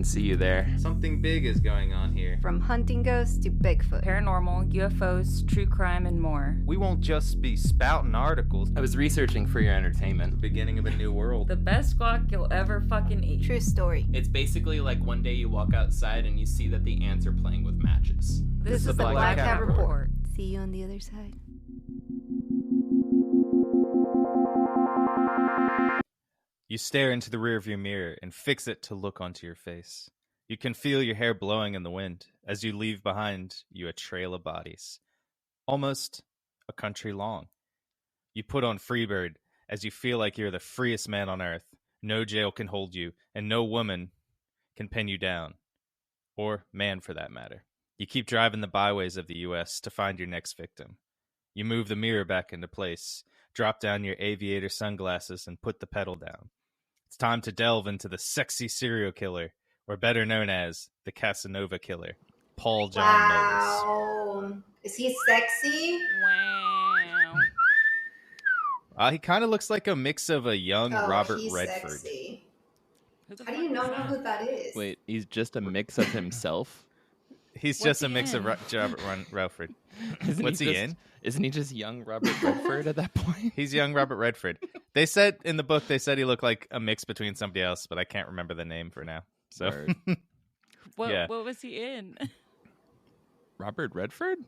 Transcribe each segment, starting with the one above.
can see you there. Something big is going on here. From hunting ghosts to Bigfoot. Paranormal, UFOs, true crime, and more. We won't just be spouting articles. I was researching for your entertainment. The beginning of a new world. The best guac you'll ever fucking eat. True story. It's basically like one day you walk outside and you see that the ants are playing with matches. This is the Black Cat Report. See you on the other side. You stare into the rearview mirror and fix it to look onto your face. You can feel your hair blowing in the wind as you leave behind you a trail of bodies. Almost a country long. You put on Freebird as you feel like you're the freest man on earth. No jail can hold you, and no woman can pin you down. Or man, for that matter. You keep driving the byways of the U.S. to find your next victim. You move the mirror back into place, drop down your aviator sunglasses, and put the pedal down. It's time to delve into the sexy serial killer, or better known as the Casanova Killer, Paul John Knowles. Wow. Is he sexy? Wow. He kind of looks like a mix of a young Robert he's Redford. Sexy. Who the How do fuck you not is know that? who that is? Wait, he's just a mix of himself? He's What's just a he mix of in? Robert Redford. Isn't What's he just, in? Isn't he just young Robert Redford at that point? He's young Robert Redford. They said in the book, he looked like a mix between somebody else, but I can't remember the name for now. So, Word. Yeah. What was he in? Robert Redford?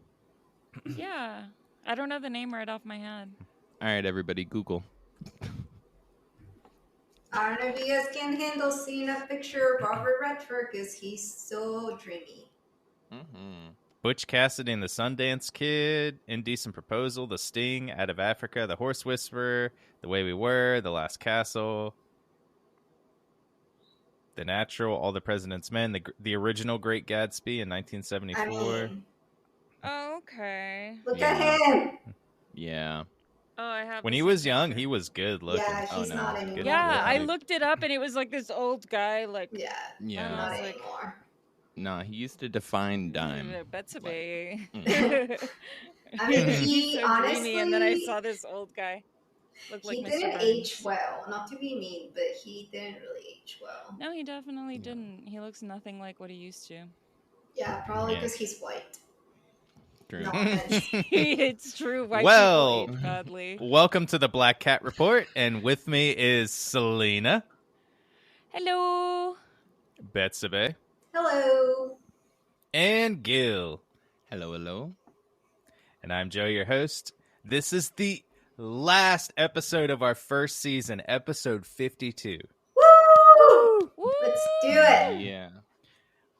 Yeah. I don't know the name right off my head. All right, everybody, Google. I don't know if you guys can handle seeing a picture of Robert Redford because he's so dreamy. Mm-hmm. Butch Cassidy and the Sundance Kid, Indecent Proposal, The Sting, Out of Africa, The Horse Whisperer, The Way We Were, The Last Castle, The Natural, All the President's Men, the original Great Gatsby in 1974. I mean, Oh, okay. look Yeah. at him. Yeah. Oh, I have. When this he was young, picture. he was good looking. Yeah, Oh, he's no. not anymore. Good Yeah, looking. I looked it up and it was like this old guy, like. Yeah, Yeah. not I was like- anymore. No, he used to define dime. Betsabe. I mean, He's he so dreamy, and then I honestly, saw this old guy. Looked like he Mr. didn't Burns. age well. Not to be mean, but he didn't really age well. No, he definitely didn't. He looks nothing like what he used to. Yeah, probably Yeah. because he's white. True. No offense. It's true. White Well- people age badly. Welcome to the Black Cat Report, and with me is Selena, Hello. Betsabe, Hello. and Gil. Hello, hello. And I'm Joe, your host. This is the last episode of our first season, episode 52. Woo! Woo! Let's do it. Yeah.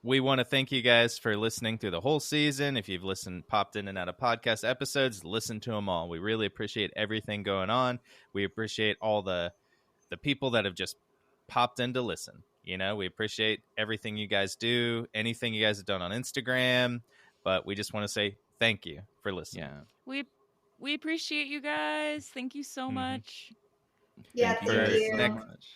We want to thank you guys for listening through the whole season. If you've popped in and out of podcast episodes, listen to them all. We really appreciate everything going on. We appreciate all the people that have just popped in to listen. You know, we appreciate everything you guys do, anything you guys have done on Instagram, but we just want to say thank you for listening. Yeah. We appreciate you guys. Thank you so Mhm. much. Yeah, Thank thank For you. so next- much.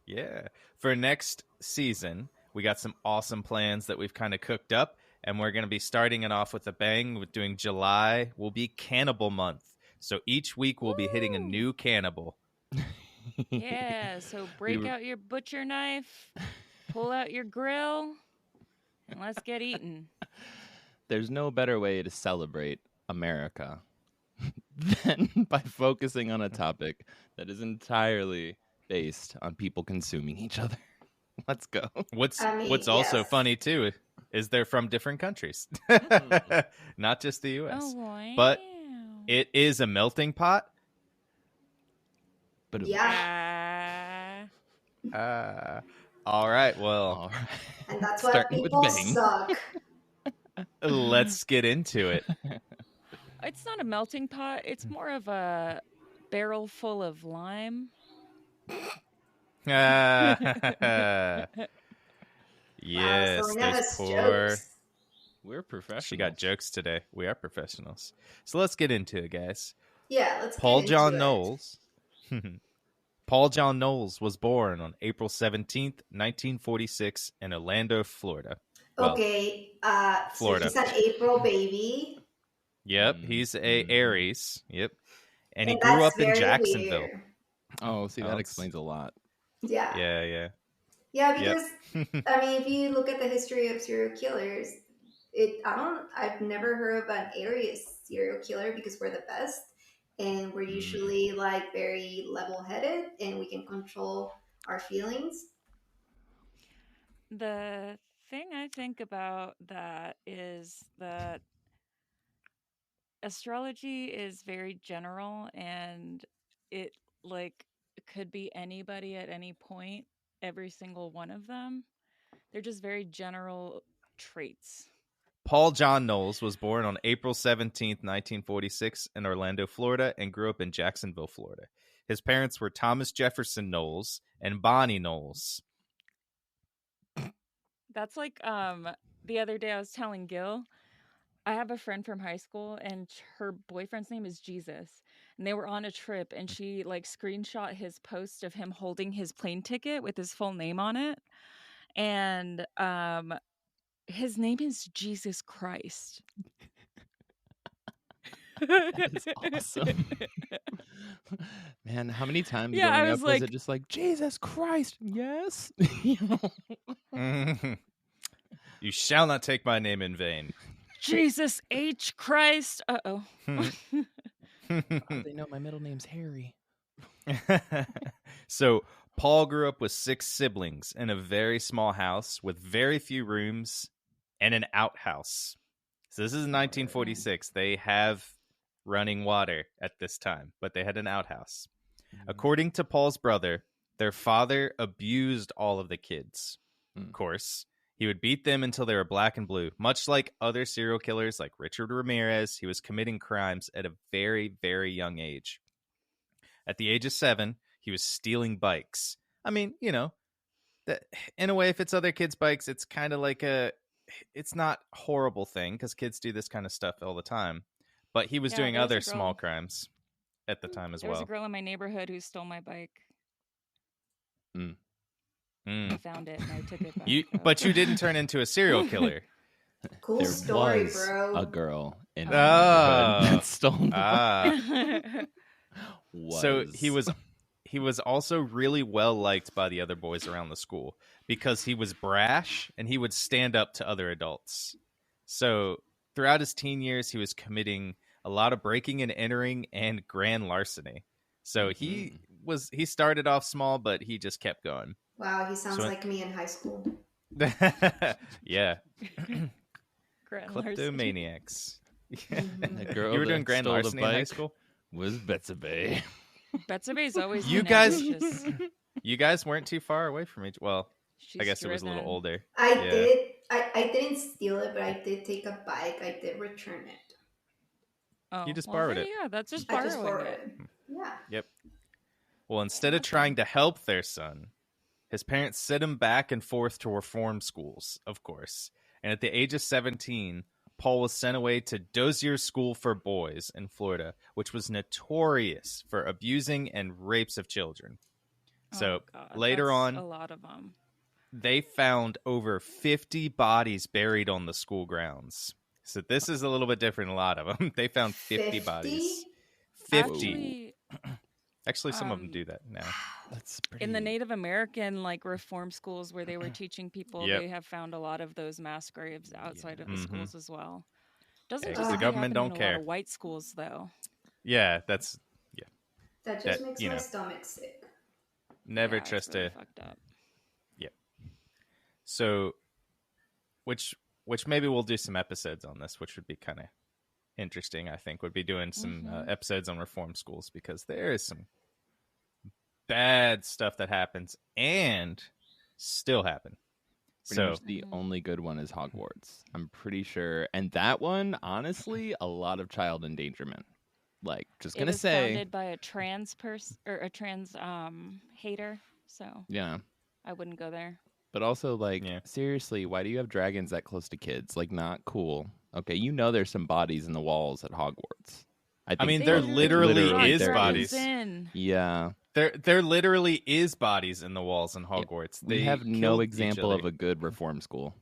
Yeah. For next season, we got some awesome plans that we've kind of cooked up, and we're going to be starting it off with a bang with doing July will be Cannibal Month. So each week we'll be hitting a Woo! new cannibal. Yeah, so break were- out your butcher knife, pull out your grill, and let's get eating. There's no better way to celebrate America than by focusing on a topic that is entirely based on people consuming each other. Let's go. What's I mean, also yes. funny too is they're from different countries, not just the U.S. Oh, wow. But it is a melting pot. But Yeah, All right, well, all right. and that's why Starting with people bang. suck. let's get into it. It's not a melting pot. It's more of a barrel full of lime. Yes, Selena those has poor. jokes. We're professionals. She got jokes today. We are professionals. So let's get into it, guys. Yeah, let's Paul get John into it. Knowles. Paul John Knowles was born on April 17th, 1946 in Orlando, Florida. Well, Okay, Florida. so he's an April baby. Yep, Mm. he's a Aries. Yep. And he and grew that's up in very Jacksonville. weird. Oh, see, Oh, that it's- explains a lot. Yeah. Yeah, yeah. Yeah, Yep. because I mean, if you look at the history of serial killers, I've never heard of an area serial killer because we're the best, and we're usually like very level-headed, and we can control our feelings. The thing I think about that is that astrology is very general and it like could be anybody at any point, every single one of them. They're just very general traits. Paul John Knowles was born on April 17th, 1946 in Orlando, Florida, and grew up in Jacksonville, Florida. His parents were Thomas Jefferson Knowles and Bonnie Knowles. That's like the other day I was telling Gil, I have a friend from high school and her boyfriend's name is Jesus. And they were on a trip and she like screenshot his post of him holding his plane ticket with his full name on it. And his name is Jesus Christ. That is awesome. Man, how many times Yeah, I growing was up was like- it just like, Jesus Christ, yes? You know? You shall not take my name in vain. Jesus H. Christ. Uh-oh. They know my middle name's Harry. So Paul grew up with 6 siblings in a very small house with very few rooms and an outhouse. So this is 1946. They have running water at this time, but they had an outhouse. According to Paul's brother, their father abused all of the kids. Of course, he would beat them until they were black and blue. Much like other serial killers like Richard Ramirez, he was committing crimes at a very, very young age. At the age of 7, he was stealing bikes. I mean, you know, that in a way, if it's other kids' bikes, it's kind of like it's not a horrible thing because kids do this kind of stuff all the time. But he was Yeah, doing there was a other girl- small crimes at the time as There was well. a girl in my neighborhood who stole my bike. Mm. I found it and I took it back. But you didn't turn into a serial killer. Cool There story, was bro. a girl in Oh. my neighborhood that stole my Ah. So was. he was also really well liked by the other boys around the school because he was brash and he would stand up to other adults. So throughout his teen years, he was committing a lot of breaking and entering and grand larceny. So he started off small, but he just kept going. Wow, he sounds So- like me in high school. Yeah, Grand larceny. kleptomaniacs. The girl You were that doing grand stole the larceny in high bike school? Was Betsabe. Betsabe's always You been guys- ambitious. You guys weren't too far away from each. Well, I She's guess it was a little driven. older. I didn't steal it, but I did take a bike. I did return it. Oh, You just well, borrowed there it. you go. That's just I borrowing just borrowed it. it. Yeah. Yep. Well, instead of trying to help their son, his parents sent him back and forth to reform schools, of course. And at the age of 17, Paul was sent away to Dozier School for Boys in Florida, which was notorious for abusing and rapes of children. So Oh, God, later that's on, a lot of them. they found over 50 bodies buried on the school grounds. So this is a little bit different than a lot of them. They found 50 bodies. 50. Actually, some of them do that now. That's pretty. In the Native American like reform schools where they were teaching people, Yep. they have found a lot of those mass graves outside of the Mhm. schools as well. Doesn't Yeah, just 'cause the really government happen don't in a lot care. of white schools though. Yeah, that's That just That, makes you my know. stomach sick. never Yeah, it's trust really a. fucked up. So, which maybe we'll do some episodes on this, which would be kind of interesting. I think would be doing some episodes on reform schools because there is some bad stuff that happens and still happen. Pretty So much the only good one is Hogwarts. I'm pretty sure, and that one, honestly, a lot of child endangerment. Like, just It gonna was say, founded by a trans person or a trans hater, so yeah. I wouldn't go there. But also, like, Yeah. seriously, why do you have dragons that close to kids? Like, not cool. Okay, you know there's some bodies in the walls at Hogwarts. I mean, think there like, literally is there bodies. Yeah. there literally is bodies in the walls in Hogwarts. We They have no killed each example of other. a good reform school.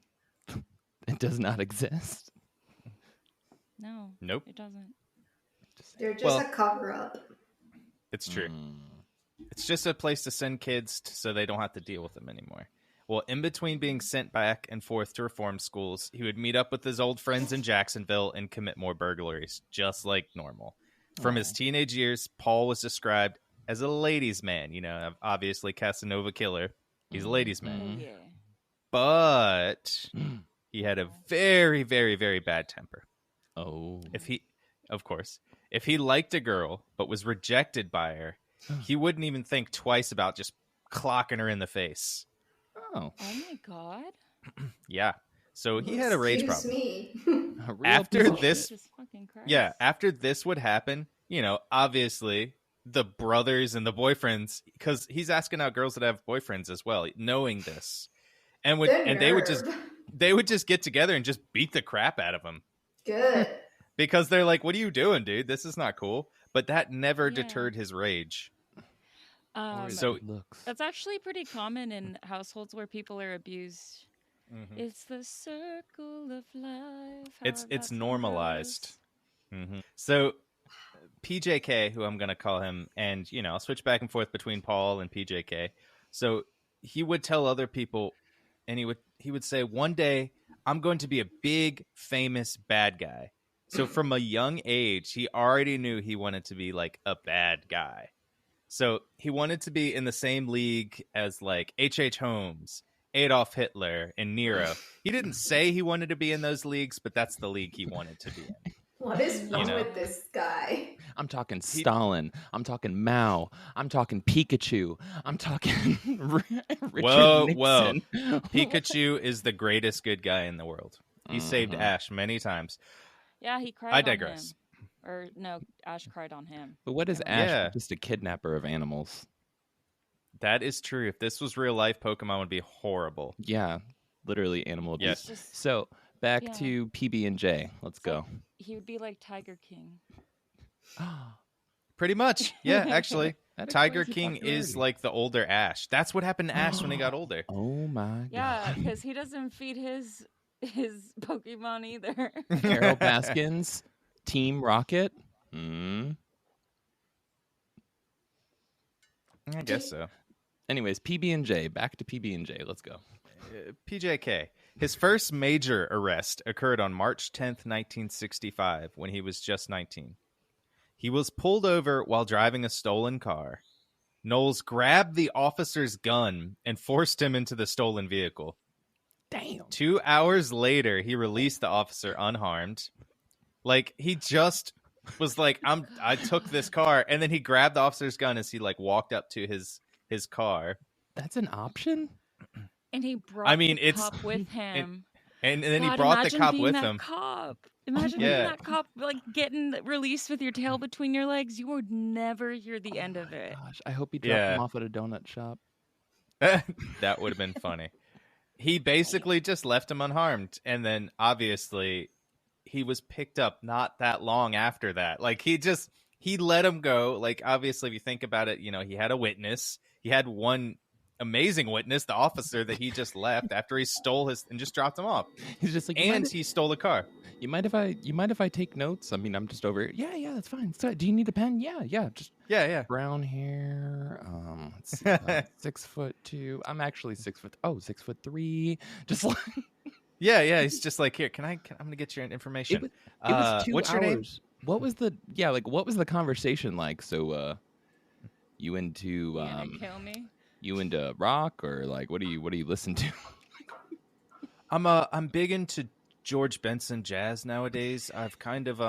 It does not exist. No, Nope. it doesn't. They're just Well- a cover up. It's true. Mm. It's just a place to send kids so they don't have to deal with them anymore. Well, in between being sent back and forth to reform schools, he would meet up with his old friends in Jacksonville and commit more burglaries, just like normal. From his teenage years, Paul was described as a ladies' man. You know, obviously Casanova Killer. He's a ladies' man. Oh, yeah. But he had a very, very, very bad temper. Oh. If he liked a girl but was rejected by her, he wouldn't even think twice about just clocking her in the face. Oh. Oh my god. Yeah. So he had a rage problem. Me. A real After piece of this, shit. Jesus fucking Christ. yeah, after this would happen, you know, obviously the brothers and the boyfriends, because he's asking out girls that have boyfriends as well, knowing this, and they would just get together and just beat the crap out of him. Good. Because they're like, what are you doing, dude? This is not cool. But that never Yeah. deterred his rage. So looks. That's actually pretty common in households where people are abused. It's the circle of life. It's normalized. So PJK, who I'm going to call him, and, you know, I'll switch back and forth between Paul and PJK. So he would tell other people, and he would say, one day I'm going to be a big, famous bad guy. So from a young age, he already knew he wanted to be like a bad guy. So he wanted to be in the same league as like H.H. Holmes, Adolf Hitler, and Nero. He didn't say he wanted to be in those leagues, but that's the league he wanted to be in. What is wrong know. with this guy? I'm talking Stalin. I'm talking Mao. I'm talking Pikachu. I'm talking Richard Whoa. Nixon. Pikachu is the greatest good guy in the world. He saved Ash many times. Yeah, he cried I on digress. him. Or no, Ash cried on him. But what is Never mind. Ash? Yeah. Just a kidnapper of animals. That is true. If this was real life, Pokemon would be horrible. Yeah, literally animal abuse. Yes. It's just- So back Yeah. to PB&J. Let's it's go. like- he would be like Tiger King. Pretty much. Yeah, actually. That Tiger explains the King is popularity. like the older Ash. That's what happened to Ash when he got older. Oh my Yeah, god. because he doesn't feed his Pokemon either. Carol Baskins, Team Rocket. Mm. I guess so. Anyways, PB&J. Back to PB&J. Let's go. PJK. His first major arrest occurred on March 10th, 1965, when he was just 19. He was pulled over while driving a stolen car. Knowles grabbed the officer's gun and forced him into the stolen vehicle. Damn. 2 hours later, he released the officer unharmed. Like, he just was like, I took this car, and then he grabbed the officer's gun as he like walked up to his car. That's an option? And he brought I mean, the it's- cop with him. And then he God, brought the imagine cop being with that him. Cop. Imagine Yeah. being that cop, like getting released with your tail between your legs. You would never hear the end of it. Gosh, I hope he dropped Yeah. him off at a donut shop. That would have been funny. He basically just left him unharmed, and then obviously he was picked up not that long after that. Like he let him go. Like obviously, if you think about it, you know, he had a witness. He had one amazing witness, the officer that he just left after he stole his and just dropped him off. He's just like, And he stole the car. you mind if I take notes? I mean, I'm just over here. Yeah, that's fine. So, do you need a pen? Yeah. Just Yeah. brown hair. Let's see, 6'2". I'm actually 6'3". Just like Yeah. He's just like, here, I'm gonna get your information. it was 2 what's hours. your name? What was the conversation like? So, you into You gonna kill me? you into rock or like what do you listen to? I'm big into George Benson jazz nowadays. I've kind of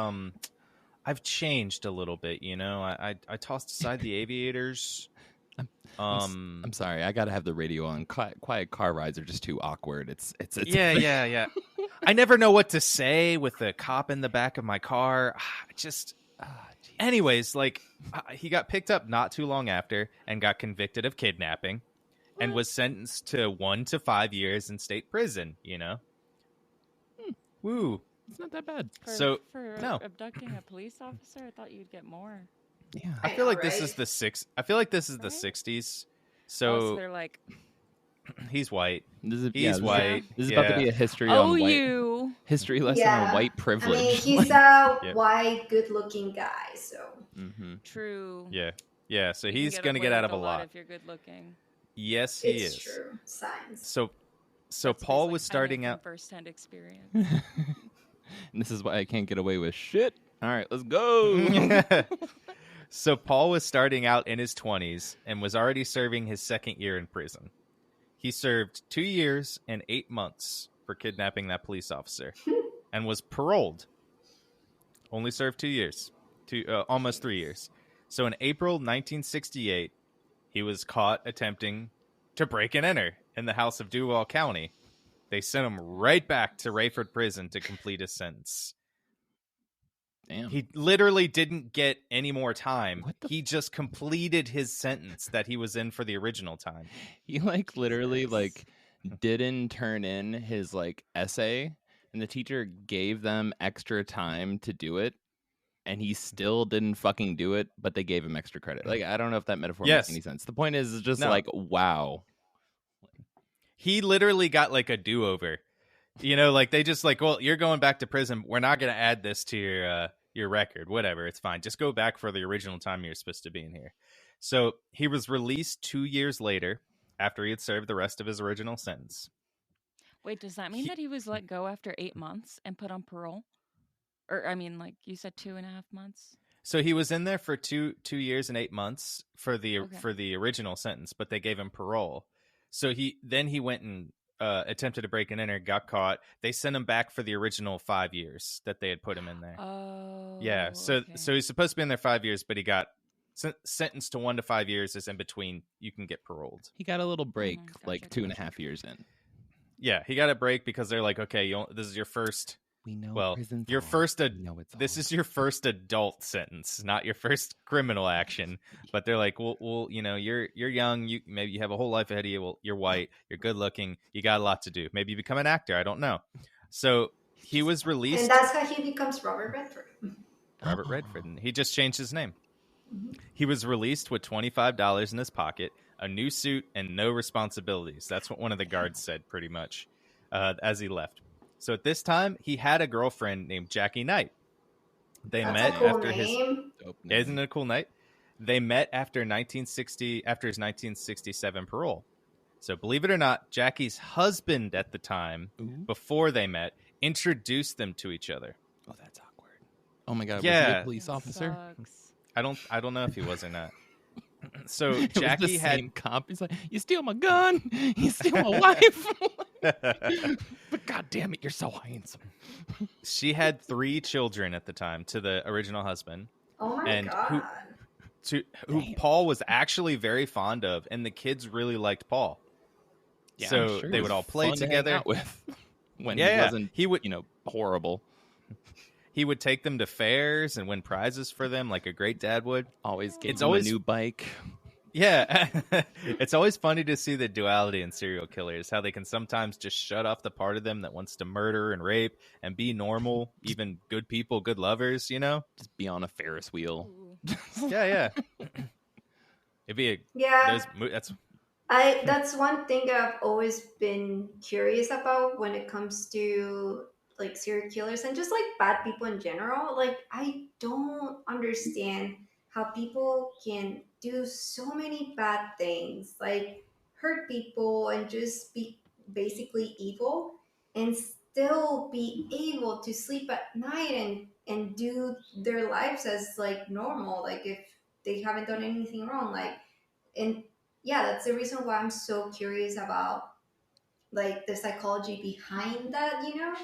I've changed a little bit, you know. I tossed aside the Aviators. I'm sorry, I gotta have the radio on. Quiet car rides are just too awkward. It's Yeah. I never know what to say with the cop in the back of my car. Anyways, like he got picked up not too long after and got convicted of kidnapping and was sentenced to 1 to 5 years in state prison, you know. Woo. It's not that bad. For no. abducting a police officer, I thought you'd get more. Yeah. I feel like this right? is the the Right? 60s. So So they're like, he's white. He's He's white. This is about to Yeah. be a history oh, on white you. history lesson Yeah. on white I privilege. mean, he's Like- a Yep. white, good-looking guy, so Mhm. True. Yeah. So You can he's going to get away out of with a lot. if you're good looking. Yes, he It's is. true. Science. So That's Paul because, was I know starting from out. firsthand experience. And this is why I can't get away with shit. All right, let's go. So Paul was starting out in his 20s and was already serving his second year in prison. He served 2 years and 8 months for kidnapping that police officer and was paroled. Only served 2 years, almost 3 years. So in April 1968, he was caught attempting to break and enter in the house of Duval County. They sent him right back to Rayford Prison to complete his sentence. Damn. He literally didn't get any more time. What the He just completed his sentence that he was in for the original time. He like literally Jesus. like didn't turn in his like essay, and the teacher gave them extra time to do it, and he still didn't fucking do it, but they gave him extra credit. Like, I don't know if that metaphor Yes. makes any sense. The point is it's just No. like, wow. He literally got like a do-over. You know, like they just like, well, you're going back to prison. We're not going to add this to your record. Whatever, it's fine. Just go back for the original time you're supposed to be in here. So he was released 2 years later after he had served the rest of his original sentence. Wait, does that mean that he was let go after 8 months and put on parole? Or, I mean, like you said, 2.5 months? So he was in there for two years and 8 months for the Okay. for the original sentence, but they gave him parole. So he went and attempted to break and enter, got caught. They sent him back for the original 5 years that they had put him in there. Oh. Yeah. So okay. so he's supposed to be in there 5 years, but he got sentenced to 1 to 5 years. Is in between. You can get paroled. He got a little break, Gotcha, like gotcha. 2.5 years in. Yeah, he got a break because they're like, okay, this is your first. We know. Well, prison's your hard. first. We know it's This hard. is your first adult sentence, not your first criminal action. But they're like, well, you know, you're young. Maybe you have a whole life ahead of you. Well, you're white. You're good looking. You got a lot to do. Maybe you become an actor. I don't know. So he was released. And that's how he becomes Robert Redford. Robert Redford. And he just changed his name. He was released with $25 in his pocket, a new suit, and no responsibilities. That's what one of the guards said, pretty much, as he left. So at this time, he had a girlfriend named Jackie Knight. They That's met a cool after name. Dope name. Isn't it a cool night? They met after his 1967 parole. So believe it or not, Jackie's husband at the time, Ooh. before they met, introduced them to each other. Oh, that's awkward. Oh my god. Was he Yeah. a police officer? Sucks. I don't know if he was or not. So It was the Jackie had same cop. He's like, you steal my gun. You steal my wife. But god damn it, you're so handsome. she had 3 children at the time to the original husband, Oh my And god. who Damn. Paul was actually very fond of, and the kids really liked Paul. Yeah, So I'm sure they it would was all play fun to hang together. out with when Yeah, he yeah. wasn't, He would horrible. he would take them to fairs and win prizes for them like a great dad would. Always gave It's him always- a new bike. Yeah. It's always funny to see the duality in serial killers, how they can sometimes just shut off the part of them that wants to murder and rape and be normal, even good people, good lovers, you know? Just be on a Ferris wheel. Ooh. Yeah. It'd be Yeah. that's That's one thing I've always been curious about when it comes to like serial killers and just like bad people in general. Like I don't understand how people can do so many bad things, like hurt people and just be basically evil and still be able to sleep at night and do their lives as like normal, like if they haven't done anything wrong. Like and yeah, that's the reason why I'm so curious about like the psychology behind that, you know?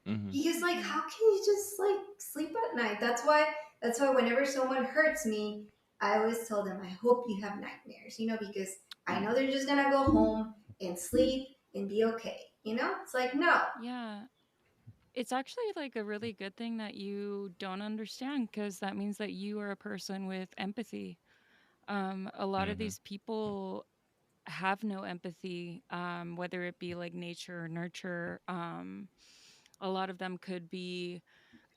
Mhm. Because like how can you just like sleep at night? That's why whenever someone hurts me, I always tell them I hope you have nightmares, you know, because I know they're just gonna go home and sleep and be okay. You know? It's like no. Yeah. It's actually like a really good thing that you don't understand, because that means that you are a person with empathy. A lot of Mhm. these people have no empathy, whether it be like nature or nurture. A lot of them could be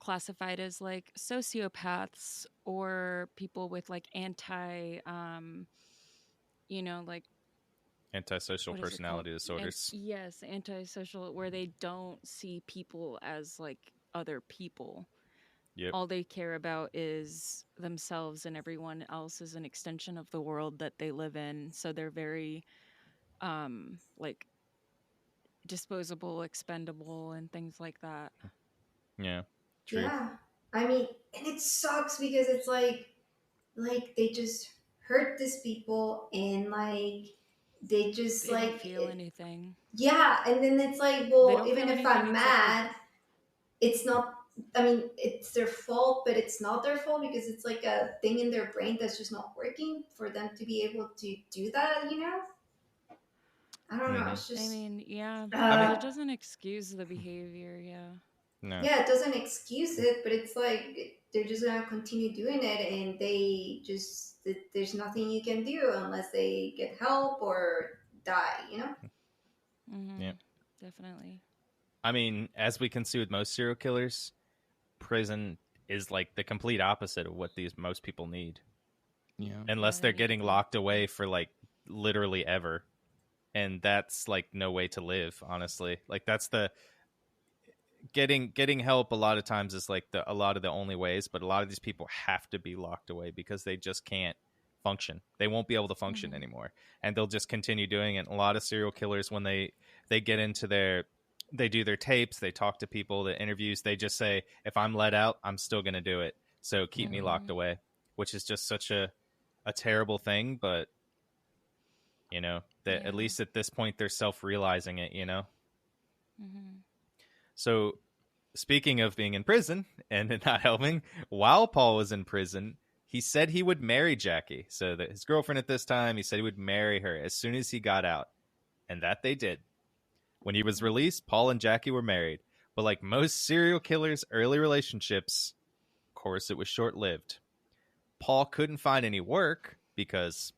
classified as like sociopaths or people with like like antisocial what is it called? personality disorders. Yes, antisocial, where they don't see people as like other people. Yep. All they care about is themselves, and everyone else is an extension of the world that they live in. So they're very like disposable, expendable, and things like that. Yeah. True. Yeah. I mean, and it sucks because it's like they just hurt these people and like they just They don't feel anything. yeah, and then it's like, They well, don't even feel if anything I'm except for mad, it's not, I mean, it's their fault, but it's not their fault because it's like a thing in their brain that's just not working for them to be able to do that, you know? I don't know. Mhm. It's just. I mean, yeah, I but mean- it doesn't excuse the behavior. Yeah. No. Yeah, it doesn't excuse it, but it's like they're just gonna continue doing it, and there's nothing you can do unless they get help or die, you know? Mm-hmm. Yeah. Definitely. I mean, as we can see with most serial killers, prison is like the complete opposite of what most people need. Yeah. Unless Yeah, they're they getting need- locked away for like literally ever. And that's like no way to live, honestly. Like that's the getting help a lot of times is like a lot of the only ways, but a lot of these people have to be locked away because they just can't function. They won't be able to function anymore, and they'll just continue doing it. A lot of serial killers, when they get into they do their tapes, they talk to people, the interviews, they just say, if I'm let out, I'm still going to do it, so keep me locked away, which is just such a terrible thing. But you know that at least at this point they're self-realizing it, you know. So speaking of being in prison and it not helping, while Paul was in prison, he said he would marry Jackie. So that his girlfriend at this time, he said he would marry her as soon as he got out. And that they did. When he was released, Paul and Jackie were married. But like most serial killers' early relationships, of course, it was short-lived. Paul couldn't find any work because,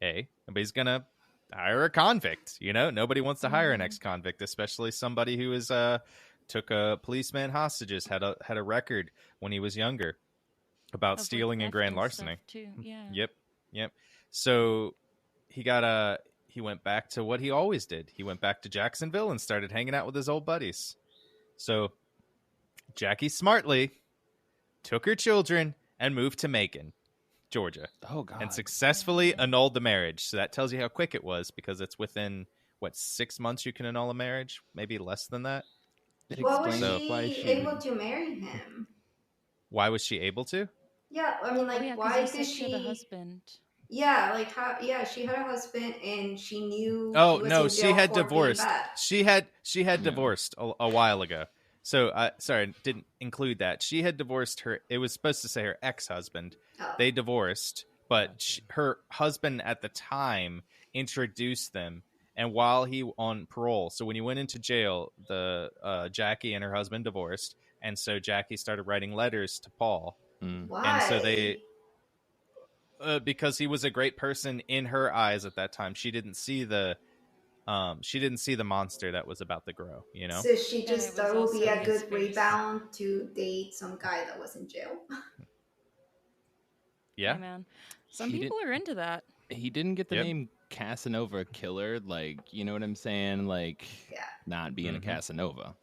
A, nobody's going to hire a convict. You know, nobody wants to hire an ex-convict, especially somebody who is took a policeman hostages, had a record when he was younger about Of, stealing like, and grand theft and larceny. stuff, too. Yeah. Yep. So he went back to what he always did. He went back to Jacksonville and started hanging out with his old buddies. So Jackie smartly took her children and moved to Macon, Georgia. Oh God. And successfully annulled the marriage. So that tells you how quick it was, because it's within 6 months you can annul a marriage, maybe less than that. It Why was explains why she she able to marry him? Why was she able to? Yeah, I mean, like, Oh, yeah, 'cause why you did said she had a husband. Yeah, like how? Yeah, she had a husband, and she knew he Oh was no, in she jail had for being divorced. bad. She had divorced a while ago. So sorry, didn't include that. She had divorced her. It was supposed to say her ex-husband. Oh. They divorced, but her husband at the time introduced them. And while he on parole, so when he went into jail, the Jackie and her husband divorced, and so Jackie started writing letters to Paul. Why? And so they, because he was a great person in her eyes at that time, she didn't see the monster that was about to grow, you know? So she And just it thought was it would be also a his good face. rebound to date some guy that was in jail. Yeah. Hey, man. Some He people are into that. He didn't get the Yep. name Casanova Killer, like, you know what I'm saying? Like, Yeah. not being a Casanova.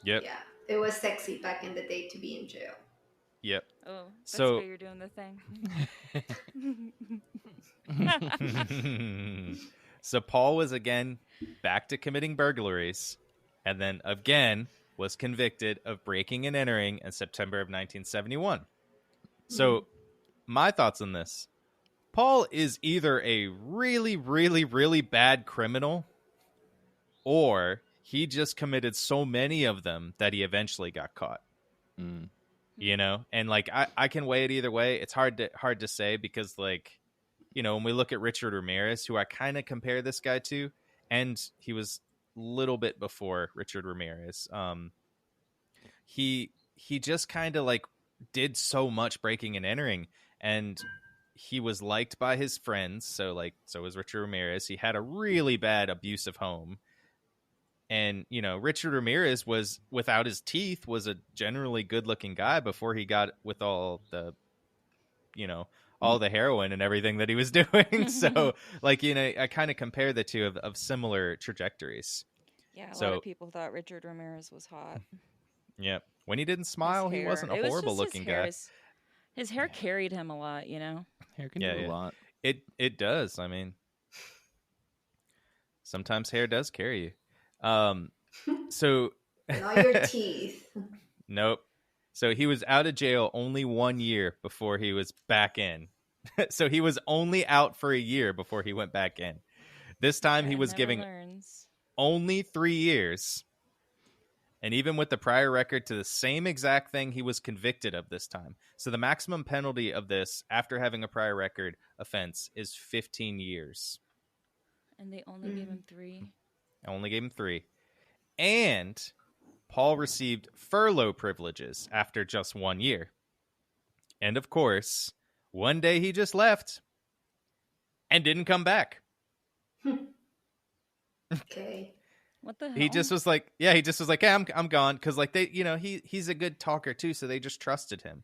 Yep. Yeah, it was sexy back in the day to be in jail. Yep. Oh, that's So- why you're doing the thing. So Paul was again back to committing burglaries, and then again was convicted of breaking and entering in September of 1971. So my thoughts on this: Paul is either a really, really, really bad criminal, or he just committed so many of them that he eventually got caught. Mm. You know, and like I can weigh it either way. It's hard to say, because like, you know, when we look at Richard Ramirez, who I kind of compare this guy to, and he was a little bit before Richard Ramirez. He just kind of like did so much breaking and entering, and he was liked by his friends. So was Richard Ramirez. He had a really bad abusive home. And, you know, Richard Ramirez was, without his teeth, was a generally good-looking guy before he got with all the, you know, all the heroin and everything that he was doing. So, like, you know, I kind of compare the two of similar trajectories. Yeah, a So- lot of people thought Richard Ramirez was hot. Yep. When he didn't His smile, he hair- wasn't a it was just horrible-looking his hair. guy. His hair carried him a lot, you know? Hair can Yeah, do yeah. a lot. It does. I mean, Sometimes hair does carry you. So And all your teeth. nope. So he was out of jail only 1 year before he was back in. So he was only out for a year before he went back in. This time he was giving only 3 years. And even with the prior record to the same exact thing he was convicted of this time. So the maximum penalty of this after having a prior record offense is 15 years. And they only gave him 3. I only gave him 3. And Paul received furlough privileges after just 1 year. And of course, one day he just left and didn't come back. Okay. What the hell? He just was like, yeah, I'm gone. Because like he's a good talker too, so they just trusted him.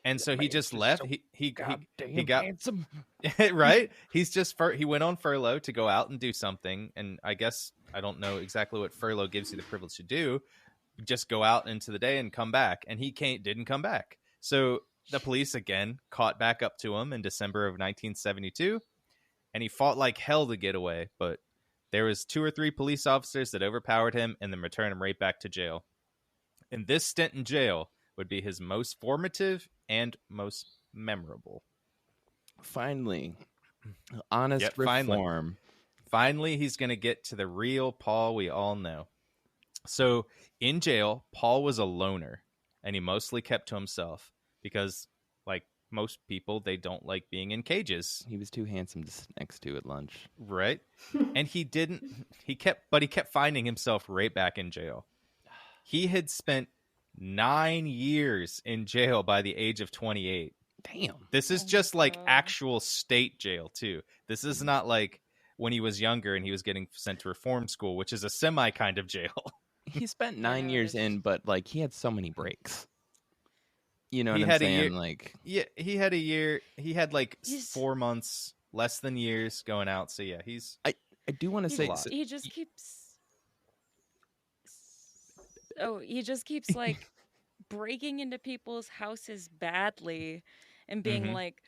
And so he just left. He got handsome. Right. He went on furlough to go out and do something. And I guess I don't know exactly what furlough gives you the privilege to do. Just go out into the day and come back. And he didn't come back. So the police again caught back up to him in December of 1972. And he fought like hell to get away. But there was 2 or 3 police officers that overpowered him and then returned him right back to jail. And this stint in jail would be his most formative and most memorable. Finally, honest reform. Finally, he's going to get to the real Paul we all know. So in jail, Paul was a loner, and he mostly kept to himself because, like most people, they don't like being in cages. He was too handsome to sit next to at lunch. Right. And he kept finding himself right back in jail. He had spent 9 years in jail by the age of 28. Damn. This is just like actual state jail too. This is not like when he was younger and he was getting sent to reform school, which is a semi kind of jail. He spent 9 years in, but like he had so many breaks. You know what I'm had saying? a year, like, yeah, he had a year. He had like 4 months, less than years going out. So yeah, I do want to say he just keeps. Oh, he just keeps like breaking into people's houses badly and being like,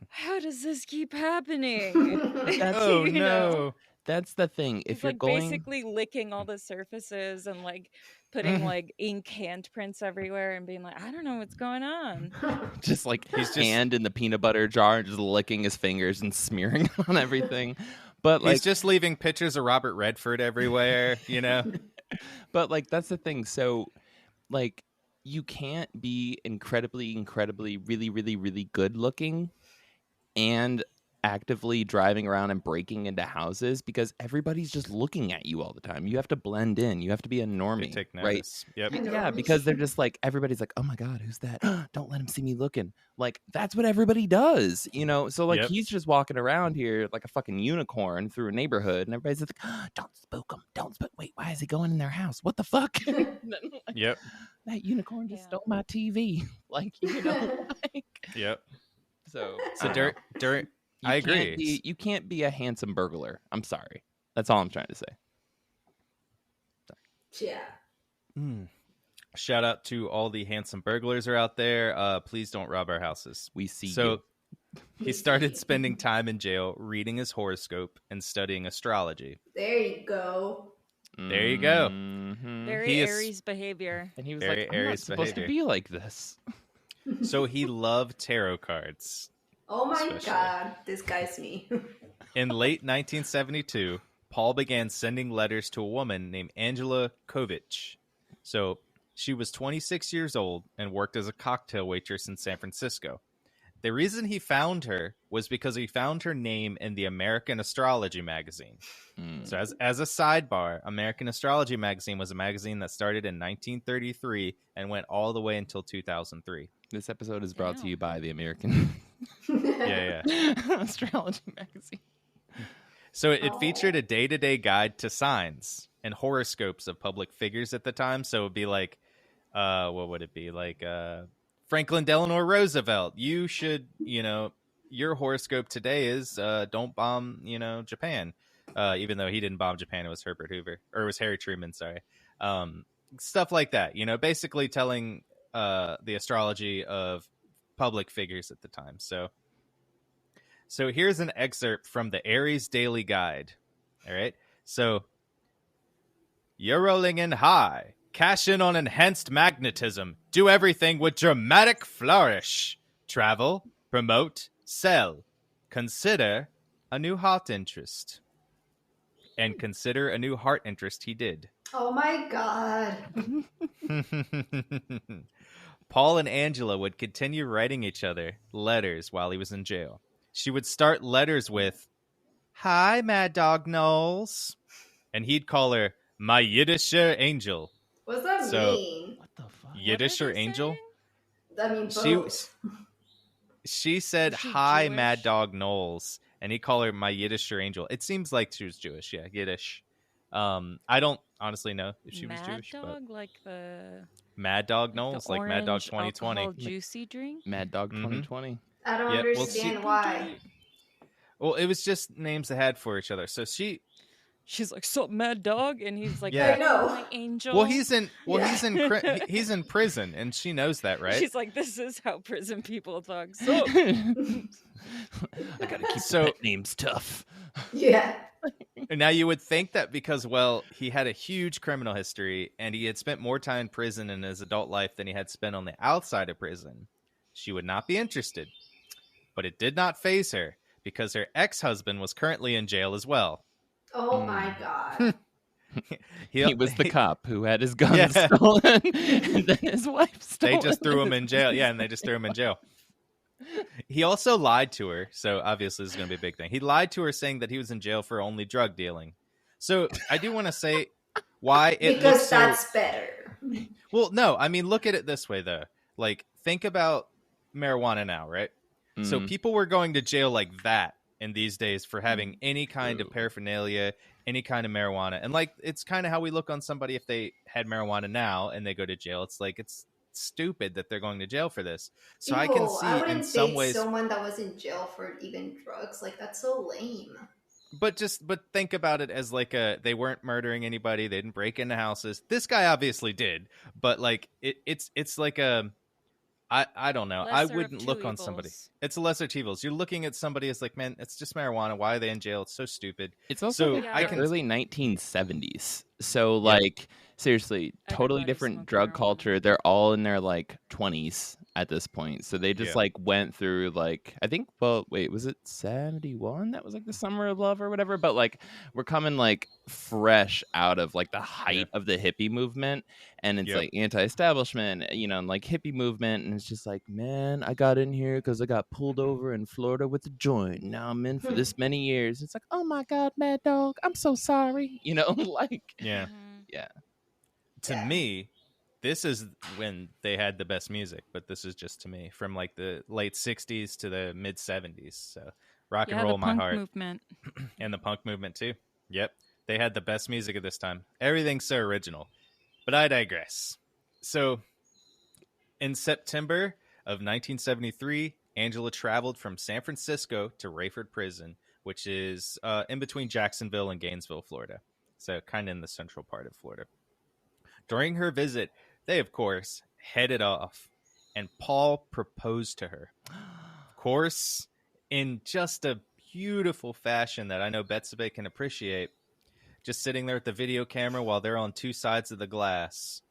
how does this keep happening? Oh no. That's the thing. If He's you're like going basically licking all the surfaces and like putting like ink handprints everywhere and being like, I don't know what's going on. just like his hand in the peanut butter jar and just licking his fingers and smearing on everything. But like, he's just leaving pictures of Robert Redford everywhere, you know? But like, that's the thing. So like, you can't be incredibly, really, really, really good looking and actively driving around and breaking into houses because everybody's just looking at you all the time. You have to blend in. You have to be a normie, take right? notice. Yep. Yeah, because they're just like, everybody's like, oh my God, who's that? Don't let him see me looking. Like, that's what everybody does, you know? So like, he's just walking around here like a fucking unicorn through a neighborhood and everybody's like, don't spook him. Don't spook. Wait, why is he going in their house? What the fuck? Yep. That unicorn just stole my TV. Like, you know, like. Yep. So during I agree. You can't be a handsome burglar. I'm sorry. That's all I'm trying to say. Yeah. Shout out to all the handsome burglars are out there. Please don't rob our houses. We see you. He started spending time in jail reading his horoscope and studying astrology. There you go. There you go. Mm-hmm. Very Aries behavior. And he was very like, I'm Aries not supposed to be like this. So he loved tarot cards. Oh my God, this guy's me. In late 1972, Paul began sending letters to a woman named Angela Kovich. So she was 26 years old and worked as a cocktail waitress in San Francisco. The reason he found her was because he found her name in the American Astrology magazine. So as a sidebar, American Astrology magazine was a magazine that started in 1933 and went all the way until 2003. This episode is brought to you by the American Astrology magazine. So it featured a day-to-day guide to signs and horoscopes of public figures at the time. So it would be like, what would it be? Like Franklin Delano Roosevelt. You should, your horoscope today is don't bomb, Japan. Even though he didn't bomb Japan, it was Herbert Hoover. Or it was Harry Truman, sorry. Stuff like that, basically telling the astrology of public figures at the time. So here's an excerpt from the Aries Daily Guide. All right. So, you're rolling in high. Cash in on enhanced magnetism. Do everything with dramatic flourish. Travel, promote, sell. Consider a new heart interest. And consider a new heart interest he did. Oh my god. Paul and Angela would continue writing each other letters while he was in jail. She would start letters with, "Hi, Mad Dog Knowles." And he'd call her, "My Yiddisher angel." What's that So- mean? What the fuck? Yiddish or angel? I mean, She- both. She said, Was she "Hi, Jewish? Mad Dog Knowles." And he'd call her "My Yiddisher angel." It seems like she was Jewish. Yeah, Yiddish. I don't honestly know if she was Mad Jewish, but Dog, like the Mad Dog Knowles, the like Mad Dog orange 2020. alcohol juicy drink. Mad Dog Mhm. 2020. I don't Yeah, well, understand why. Well, it was just names they had for each other. So she, She's like, "So Mad Dog," and he's like, Yeah. I know. "My angel." well, he's in Yeah. he's in prison, and she knows that, right? She's like, "This is how prison people talk." So I gotta keep So- pet names tough. Yeah. Now you would think that because, well, he had a huge criminal history and he had spent more time in prison in his adult life than he had spent on the outside of prison, she would not be interested. But it did not faze her because her ex-husband was currently in jail as well. Oh my god. He was the cop who had his gun Yeah. stolen, and then his wife stole. They just threw him in jail. Yeah, and they just threw him in jail. He also lied to her, so obviously this is going to be a big thing. He lied to her saying that he was in jail for only drug dealing. So I do want to say why it Because looks so... that's better. Well, no, I mean, look at it this way, though. Like, think about marijuana now, right? So Mm. people were going to jail like that in these days for having any kind of True. paraphernalia, any kind of marijuana. And, like, it's kind of how we look on somebody if they had marijuana now and they go to jail. It's like, it's stupid that they're going to jail for this. So I can Ew, see I wouldn't in some date ways... someone that was in jail for even drugs. Like, that's so lame. But think about it as like they weren't murdering anybody. They didn't break into houses. This guy obviously did, but like it's like a, I don't know. I Lesser of wouldn't two look on somebody. evils. It's a lesser of two evils. You're looking at somebody as like, man, it's just marijuana. Why are they in jail? It's so stupid. It's also So the I can early 1970s. So like seriously, totally Everybody different smoked drug marijuana. culture. They're all in their like 20s at this point. So they just Yeah. like went through like I think was it 71? That was like the summer of love or whatever, but like we're coming like fresh out of like the height of the hippie movement, and it's Yep. like anti-establishment, and like hippie movement, and it's just like, man, I got in here because I got pulled over in Florida with a joint. Now I'm in for this many years. It's like, oh my god, Mad Dog, I'm so sorry. Like Yeah. Mhm. To Yeah. me, this is when they had the best music. But this is just to me from like the late '60s to the mid '70s. So rock and Yeah, roll the my punk heart. movement. And the punk movement too. Yep. They had the best music at this time. Everything's so original. But I digress. So in September of 1973, Angela traveled from San Francisco to Rayford Prison, which is in between Jacksonville and Gainesville, Florida. So kind of in the central part of Florida. During her visit, they, of course, headed off, and Paul proposed to her. Of course, in just a beautiful fashion that I know Betsabe can appreciate, just sitting there at the video camera while they're on two sides of the glass.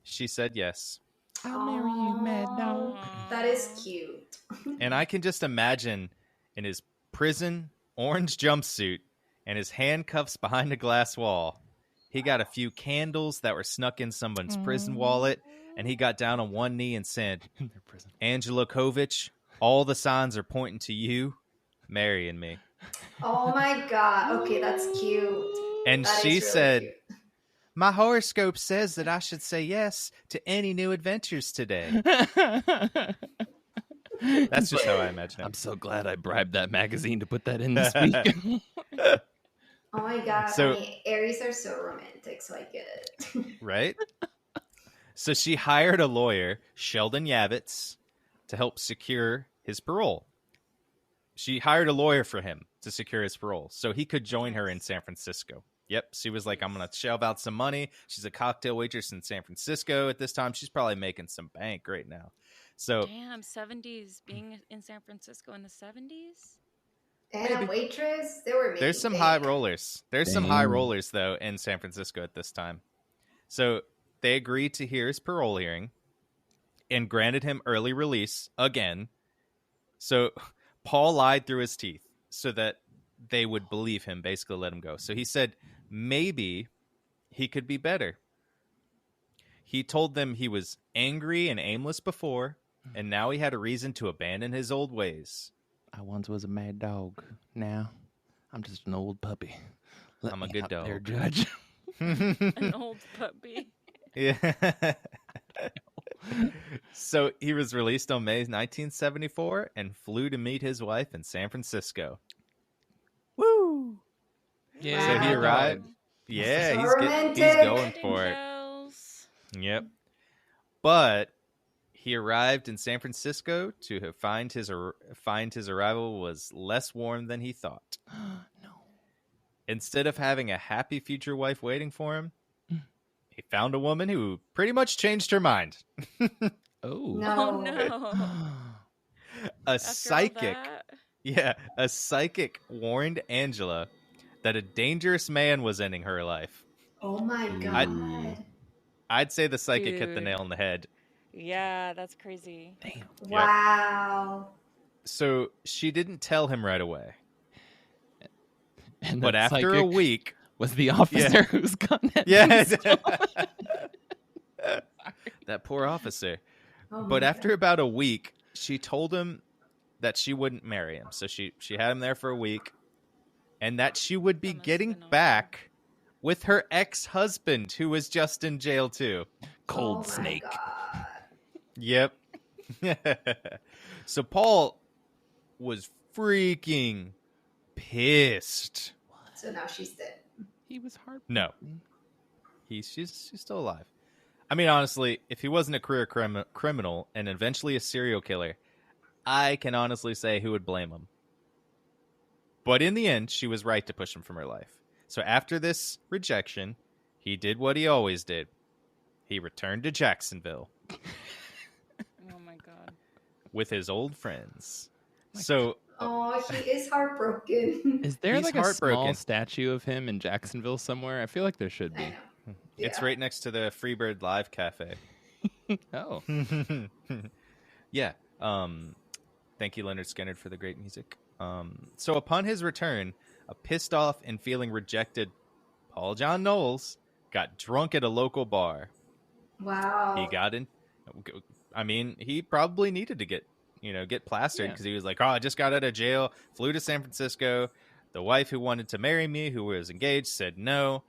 She said yes. I'll marry you, Mad Dog. Aw, that is cute. And I can just imagine in his prison orange jumpsuit and his handcuffs behind a glass wall, he got a few candles that were snuck in someone's prison wallet, and he got down on one knee and said, In their prison. "Angela Kovich, all the signs are pointing to you marrying me." Oh my god. Okay, that's cute. And That is she really said, cute. "My horoscope says that I should say yes to any new adventures today." That's just how I imagine it. I'm so glad I bribed that magazine to put that in this week. Oh my god. So- I mean, Aries are so romantic, so I get it. Right? So she hired a lawyer, Sheldon Yavitz, to help secure his parole. She hired a lawyer for him to secure his parole so he could join her in San Francisco. Yep, she was like, I'm going to shell out some money. She's a cocktail waitress in San Francisco at this time. She's probably making some bank right now. So Damn, 70s being in San Francisco in the 70s. And Maybe. a waitress. They were making There's some bank. high rollers. There's some high Damn. rollers, though, in San Francisco at this time. So they agreed to hear his parole hearing and granted him early release again. So Paul lied through his teeth so that they would believe him, basically let him go. So he said maybe he could be better. He told them he was angry and aimless before, and now he had a reason to abandon his old ways. I once was a mad dog. Now I'm just an old puppy. I'm a good dog. There, Judge. An old puppy. Yeah. So he was released on May 1974 and flew to meet his wife in San Francisco. Woo! Yeah. So he Wow. arrived. Yeah, So he's romantic. going for it. Angels. Yep. But he arrived in San Francisco to find his arrival was less warm than he thought. No. Instead of having a happy future wife waiting for him, he found a woman who pretty much changed her mind. Oh. No. Oh no. A After psychic. all that? Yeah, a psychic warned Angela that a dangerous man was ending her life. Oh my Ooh. god. I'd say the psychic hit the Dude. nail on the head. Yeah, that's crazy. Damn. Wow. So she didn't tell him right away. And But that after a psychic week, was the officer whose gun had yeah, been stolen. that poor officer. Oh But my after God. about a week, she told him that she wouldn't marry him. So she had him there for a week, and that she would be That must've getting been awful. back with her ex-husband, who was just in jail too. Cold Oh my snake. God. Yep. So Paul was freaking pissed. So now she's dead. He was hard. No, she's still alive. I mean, honestly, if he wasn't a career criminal and eventually a serial killer, I can honestly say who would blame him. But in the end, she was right to push him from her life. So after this rejection, he did what he always did. He returned to Jacksonville Oh my god. with his old friends. My So Oh, he is heartbroken. Is there He's like a small heartbroken. statue of him in Jacksonville somewhere? I feel like there should I be. know. it's Yeah. right next to the Freebird Live Cafe. Oh. Yeah. Thank you, Leonard Skinner, for the great music. So upon his return, a pissed off and feeling rejected Paul John Knowles got drunk at a local bar. Wow. He got in. I mean, he probably needed to get plastered Yeah. because he was like, oh, I just got out of jail, flew to San Francisco. The wife who wanted to marry me, who was engaged, said no,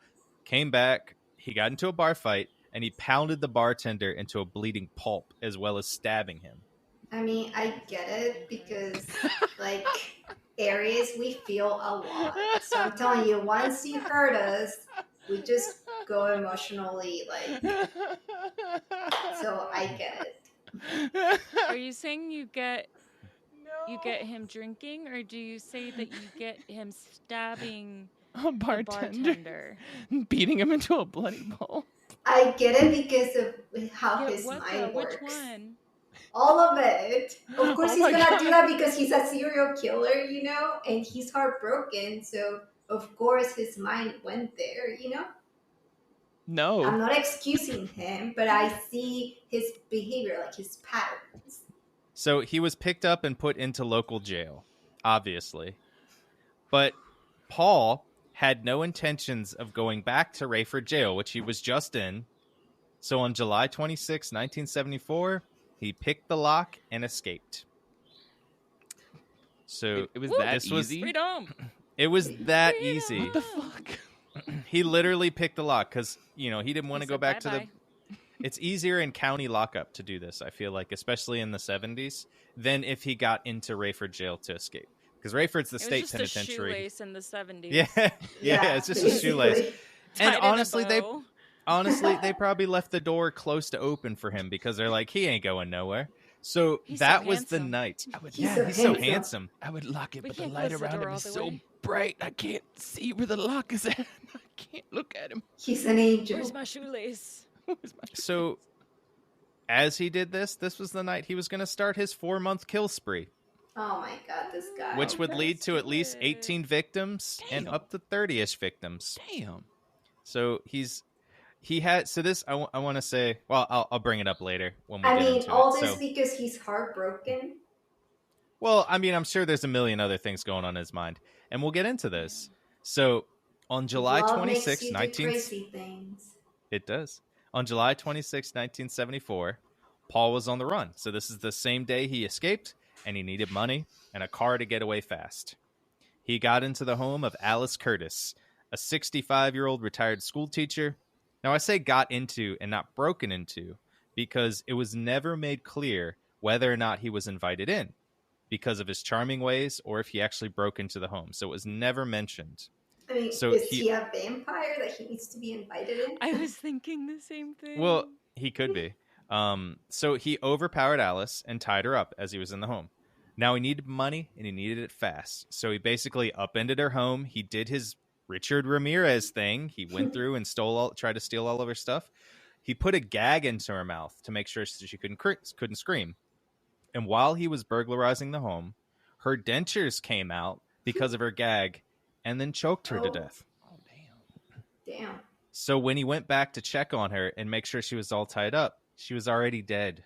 came back. He got into a bar fight and he pounded the bartender into a bleeding pulp as well as stabbing him. I mean, I get it because, like, Aries, we feel a lot. So I'm telling you, once you hurt us, we just go emotionally, like, so I get it. Are you saying you get him drinking, or do you say that you get him stabbing A the bartender bartender? beating him into a bloody pulp. I get it because of how Yeah, his what mind which works. one? All of it. Of course, Oh he's my gonna do God. that because he's a serial killer, you know, and he's heartbroken. So of course his mind went there, you know. No. I'm not excusing him, but I see his behavior, like his patterns. So he was picked up and put into local jail, obviously. But Paul had no intentions of going back to Rayford jail, which he was just in. So on July 26, 1974, he picked the lock and escaped. So It was Woo! that This was- easy? Freedom. it was that easy. What the fuck? He literally picked the lock because, he didn't want to He go said back to the... bye-bye. It's easier in county lockup to do this, I feel like, especially in the 70s, than if he got into Rayford jail to escape. Because Rayford's the It was state just a penitentiary. shoelace in the 70s. Yeah, it's just a shoelace. basically. And Tied in a honestly, bow. they probably left the door close to open for him because they're like, he ain't going nowhere. So He's that so was the handsome. night. He's He's so handsome. I would lock it, We but the can't light close the around door him all is the so way. bright. I can't see where the lock is at. I can't look at him. He's an angel. Where's my shoelace? Where's my So as he did this was the night he was going to start his 4-month kill spree. Oh my god, this guy. which would lead to at least Do it. 18 victims and Damn. up to 30-ish victims. Damn. So he had, so this, I want to say, well, I'll bring it up later when we I get mean, into all it. this So, because he's heartbroken. well, I mean, I'm sure there's a million other things going on in his mind, and we'll get into this. So on July Love 26, makes you do crazy things. It does. On July 26, 1974, Paul was on the run. So this is the same day he escaped, and he needed money and a car to get away fast. He got into the home of Alice Curtis, a 65-year-old retired school teacher. Now, I say got into and not broken into because it was never made clear whether or not he was invited in because of his charming ways or if he actually broke into the home. So it was never mentioned. I mean, So is he a vampire that he needs to be invited in? I was thinking the same thing. Well, he could be. So he overpowered Alice and tied her up as he was in the home. Now he needed money and he needed it fast. So he basically upended her home. He did his Richard Ramirez thing. He went through and tried to steal all of her stuff. He put a gag into her mouth to make sure she couldn't scream. And while he was burglarizing the home, her dentures came out because of her gag and then choked her to death. Oh, damn. Damn. So when he went back to check on her and make sure she was all tied up, she was already dead.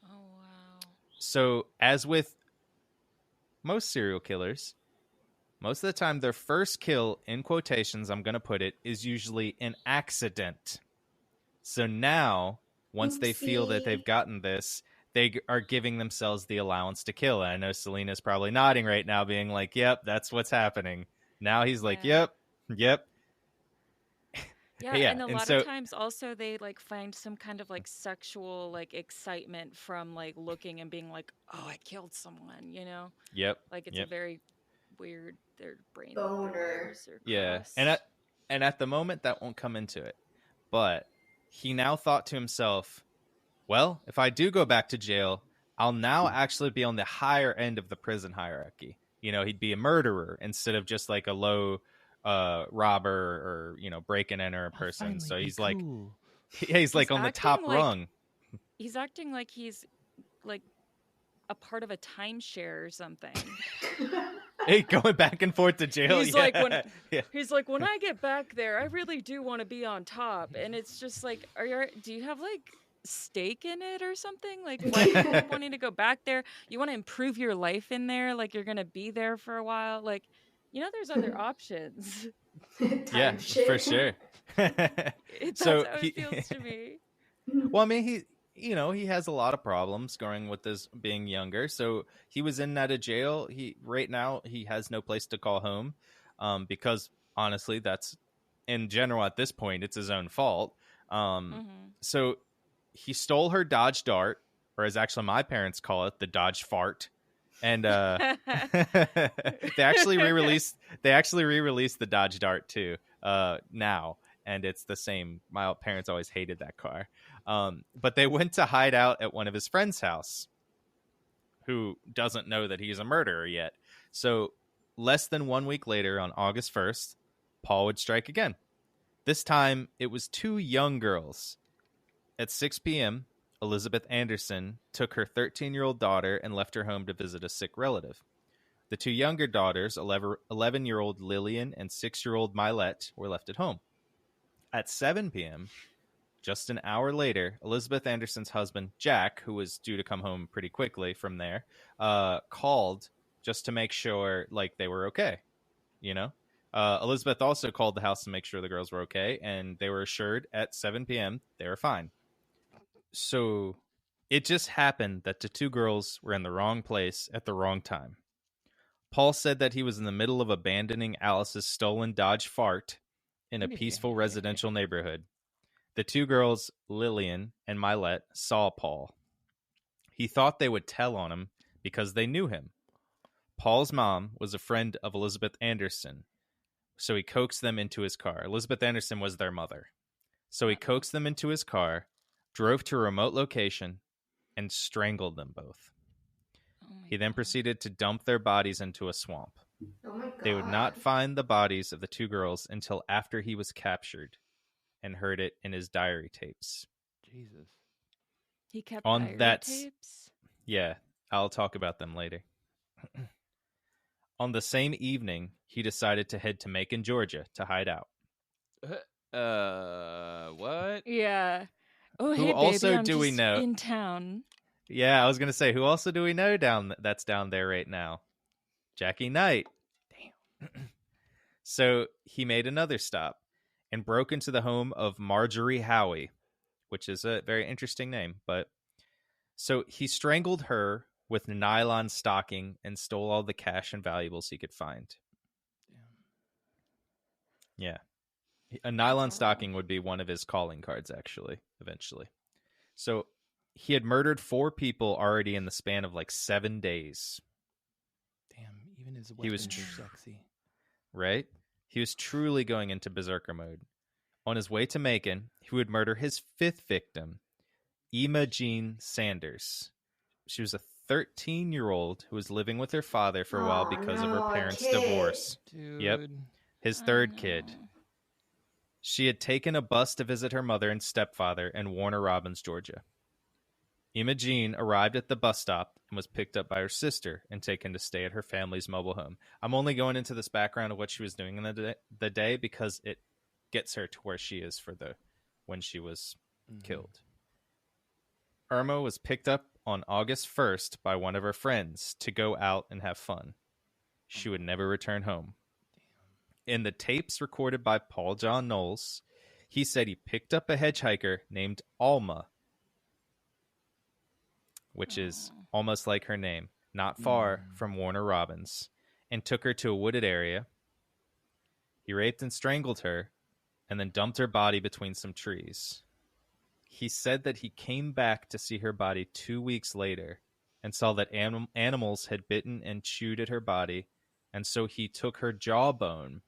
Oh wow. So as with most serial killers, most of the time their first kill, in quotations, I'm going to put it, is usually an accident. So now, once they feel that they've gotten this, they are giving themselves the allowance to kill. And I know Selena's probably nodding right now, being like, yep, that's what's happening. Now he's like, yep. Yeah, Yeah, and a and lot so- of times also they like find some kind of like sexual like excitement from like looking and being like, oh, I killed someone, you know? Yep. Like it's Yep. a very weird, their brain Boner. wires are Yeah. crossed. And at the moment, that won't come into it. But he now thought to himself, well, if I do go back to jail, I'll now actually be on the higher end of the prison hierarchy. You know, he'd be a murderer instead of just like a low robber or, you know, break and enter a person. So he's like, he's like on the top acting like- rung. He's acting like he's like a part of a timeshare or something. Hey, going back and forth to jail. He's yeah. like, when Yeah. he's like, when I get back there, I really do want to be on top. And it's just like, do you have like stake in it or something? Like, why are you wanting to go back there? You want to improve your life in there? Like, you're gonna be there for a while? Like, you know, there's other options. Yeah, for sure. That's So how it feels to me. Well, I mean, he has a lot of problems going with this being younger. So he was in and out of jail. Right now he has no place to call home, because honestly, that's in general at this point, it's his own fault. So he stole her Dodge Dart, or as actually my parents call it, the Dodge Fart. And they actually re-released the Dodge Dart too now, and it's the same. My parents always hated that car. But they went to hide out at one of his friend's house, who doesn't know that he's a murderer yet. So less than 1 week later, on August 1st, Paul would strike again. This time, it was two young girls. At 6 p.m., Elizabeth Anderson took her 13-year-old daughter and left her home to visit a sick relative. The two younger daughters, 11-year-old Lillian and 6-year-old Mylette, were left at home. At 7 p.m., just an hour later, Elizabeth Anderson's husband, Jack, who was due to come home pretty quickly from there, called just to make sure like they were okay. You know? Elizabeth also called the house to make sure the girls were okay, and they were assured at 7 p.m. they were fine. So it just happened that the two girls were in the wrong place at the wrong time. Paul said that he was in the middle of abandoning Alice's stolen Dodge Fart in a peaceful residential neighborhood. The two girls, Lillian and Mylette, saw Paul. He thought they would tell on him because they knew him. Paul's mom was a friend of Elizabeth Anderson, so he coaxed them into his car. Elizabeth Anderson was their mother. So he coaxed them into his car, drove to a remote location, and strangled them both. He then proceeded to dump their bodies into a swamp. Oh my god. They would not find the bodies of the two girls until after he was captured, and heard it in his diary tapes. Jesus. He kept On diary that tapes. Yeah, I'll talk about them later. On the same evening, he decided to head to Macon, Georgia to hide out. What? Yeah. Oh, Who hey, also baby, I'm do we just know- in town. Yeah, I was going to say, who also do we know that's down there right now? Jackie Knight. Damn. So he made another stop and broke into the home of Marjorie Howie, which is a very interesting name. But so he strangled her with nylon stocking and stole all the cash and valuables he could find. Yeah. A nylon stocking would be one of his calling cards, actually, eventually. So he had murdered 4 people already in the span of like 7 days. Damn, even his weapons are sexy. Right? He was truly going into berserker mode. On his way to Macon, he would murder his 5th victim, Emma Jean Sanders. She was a 13-year-old who was living with her father for a while because of her parents' divorce. Dude. Yep. His 3rd kid. She had taken a bus to visit her mother and stepfather in Warner Robins, Georgia. Emma Jean arrived at the bus stop and was picked up by her sister and taken to stay at her family's mobile home. I'm only going into this background of what she was doing in the day because it gets her to where she is for when she was killed. Irma was picked up on August 1st by one of her friends to go out and have fun. She would never return home. In the tapes recorded by Paul John Knowles, he said he picked up a hitchhiker named Alma, which is almost like her name, not far from Warner Robins, and took her to a wooded area. He raped and strangled her, and then dumped her body between some trees. He said that he came back to see her body 2 weeks later and saw that animals had bitten and chewed at her body, and so he took her jawbone,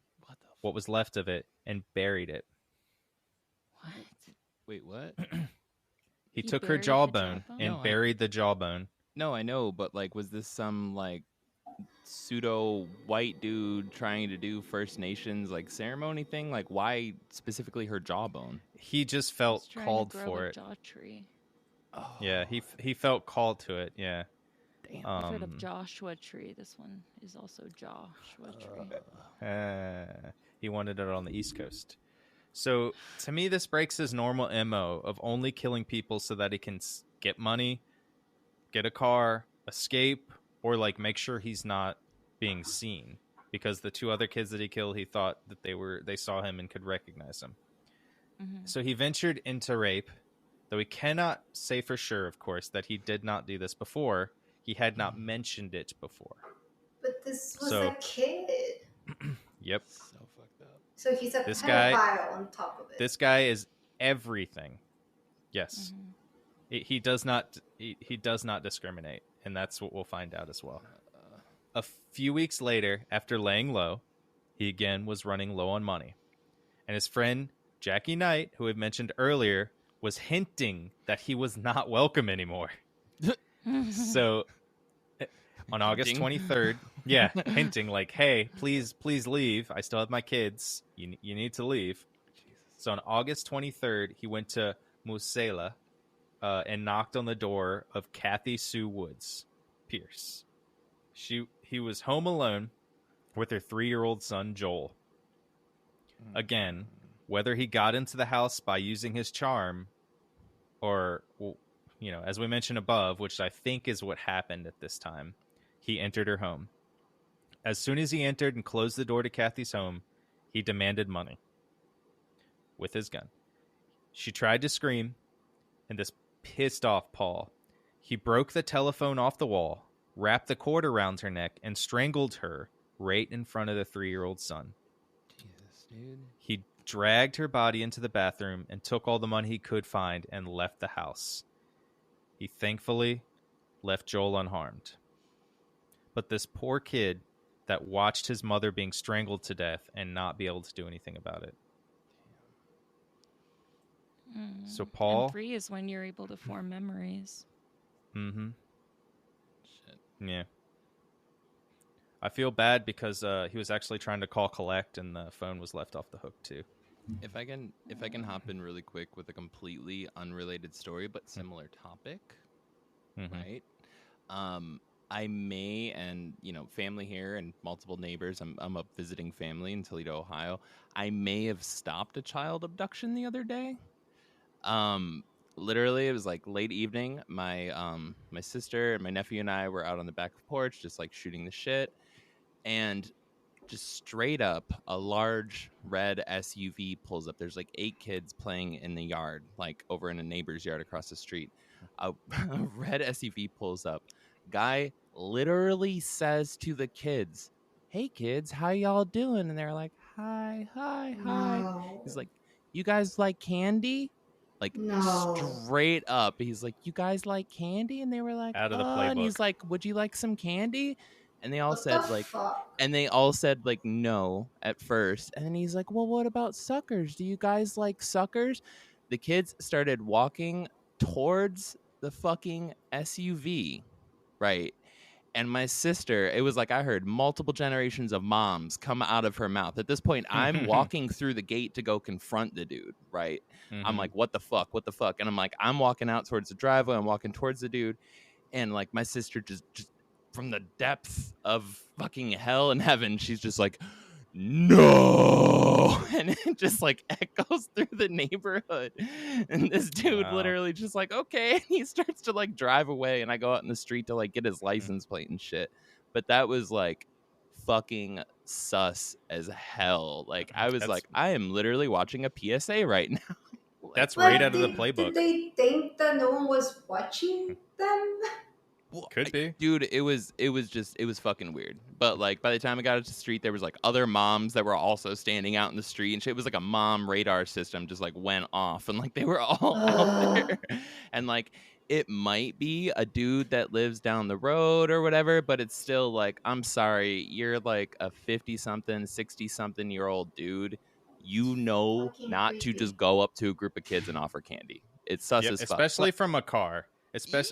what was left of it, and buried it. What? Wait, what? He He took her buried the jawbone jawbone? and No, buried the jawbone. No, I know, but like, was this some like pseudo white dude trying to do First Nations like ceremony thing? Like, why specifically her jawbone? He just felt He's trying called to grow for a it. jaw tree. Oh, Yeah, he felt called to it. Yeah. damn. I've heard of Joshua tree. This one is also Joshua tree. He wanted it on the East Coast. So to me, this breaks his normal MO of only killing people so that he can get money, get a car, escape, or like make sure he's not being seen. Because the 2 other kids that he killed, he thought that they saw him and could recognize him. So he ventured into rape, though he cannot say for sure, of course, that he did not do this before. He had not mentioned it before. But this was So- a kid. Yep. So fucked up. So he's a This pedophile guy- on top of it. This guy is everything. Yes. He does not discriminate, and that's what we'll find out as well. A few weeks later, after laying low, he again was running low on money. And his friend, Jackie Knight, who had mentioned earlier, was hinting that he was not welcome anymore. So on August 23rd, hinting like, hey, please leave. I still have my kids. You need to leave. So on August 23rd, he went to Musela and knocked on the door of Kathy Sue Woods Pierce. He was home alone with her 3-year-old son, Joel. Again, whether he got into the house by using his charm or, as we mentioned above, which I think is what happened at this time, he entered her home. As soon as he entered and closed the door to Kathy's home, he demanded money with his gun. She tried to scream, and this pissed off Paul. He broke the telephone off the wall, wrapped the cord around her neck, and strangled her right in front of the 3-year-old son. Jesus, dude. He dragged her body into the bathroom and took all the money he could find and left the house. He thankfully left Joel unharmed. But this poor kid that watched his mother being strangled to death and not be able to do anything about it. So Paul... And 3 is when you're able to form memories. Mm-hmm. Shit. Yeah. I feel bad because he was actually trying to call collect and the phone was left off the hook too. If I can hop in really quick with a completely unrelated story but similar topic, Mm-hmm. right? I may, and family here and multiple neighbors. I'm a visiting family in Toledo, Ohio. I may have stopped a child abduction the other day. Literally, it was like late evening. My sister and my nephew and I were out on the back porch, just like shooting the shit, and just straight up a large red SUV pulls up. There's like 8 kids playing in the yard, like over in a neighbor's yard across the street. A red SUV pulls up. Guy literally says to the kids, "Hey kids, how y'all doing?" And they're like, "Hi, hi, hi." No. He's like, "You guys like candy?" Like No. straight up. He's like, "You guys like candy?" And they were like, Out of the And he's playbook. like, "Would you like some candy?" And they all What the said like fuck? no at first. And then he's like, "Well, what about suckers? Do you guys like suckers?" The kids started walking towards the fucking SUV, right? And my sister, it was like I heard multiple generations of moms come out of her mouth. At this point, I'm walking through the gate to go confront the dude, right? I'm like, what the fuck? What the fuck? And I'm like, I'm walking out towards the driveway. I'm walking towards the dude. And like my sister just from the depths of fucking hell and heaven, she's just like, "No." And it just like echoes through the neighborhood. And this dude Wow. literally just like, okay. And he starts to like drive away. And I go out in the street to like get his license plate and shit. But that was like fucking sus as hell. Like I was like, I am literally watching a PSA right now. Like, That's Like, right out of the did playbook. they think that no one was watching them? well, Could be. dude, it was fucking weird. But like by the time I got to the street, there was like other moms that were also standing out in the street and shit. It was like a mom radar system just like went off, and like they were all out there. And like it might be a dude that lives down the road or whatever, but it's still like, I'm sorry, you're like a 50-something, 60-something-year-old dude. Fucking Not to creepy. just go up to a group of kids and offer candy. It's sus Yep, as fuck. especially from a car.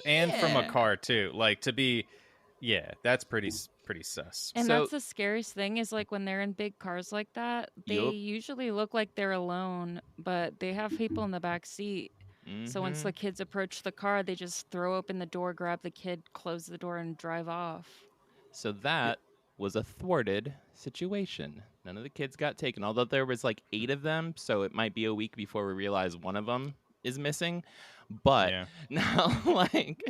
And from a Yeah. car too. Like to be, yeah, that's pretty sus. And So- that's the scariest thing is like when they're in big cars like that, they Yup. usually look like they're alone, but they have people in the back seat. So once Mhm. the kids approach the car, they just throw open the door, grab the kid, close the door, and drive off. So that was a thwarted situation. None of the kids got taken, although there was like 8 of them, so it might be a week before we realize one of them is missing. But Yeah. now, like,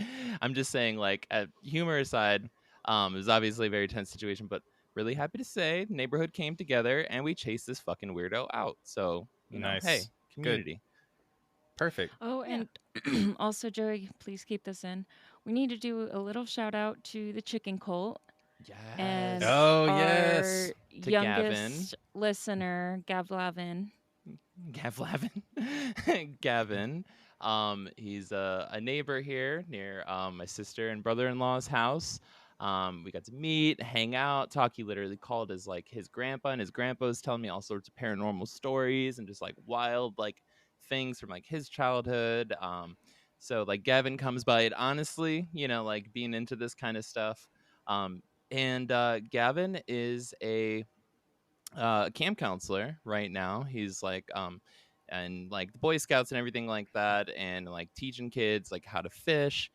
I'm just saying, like, humor aside, it was obviously a very tense situation, but really happy to say neighborhood came together and we chased this fucking weirdo out. So, Nice. hey, Good. community. Perfect. Oh, and also, Joey, please keep this in. We need to do a little shout out to the chicken cult and Yes. Oh, our yes. To youngest listener, Gavlavin. Gavin. He's a neighbor here near my sister and brother-in-law's house. We got to meet, hang out, talk. He literally called as like his grandpa, and his grandpa was telling me all sorts of paranormal stories and just like wild like things from like his childhood. So like Gavin comes by it honestly, like being into this kind of stuff. And Gavin is a camp counselor right now. He's like and like the Boy Scouts and everything like that, and like teaching kids like how to fish.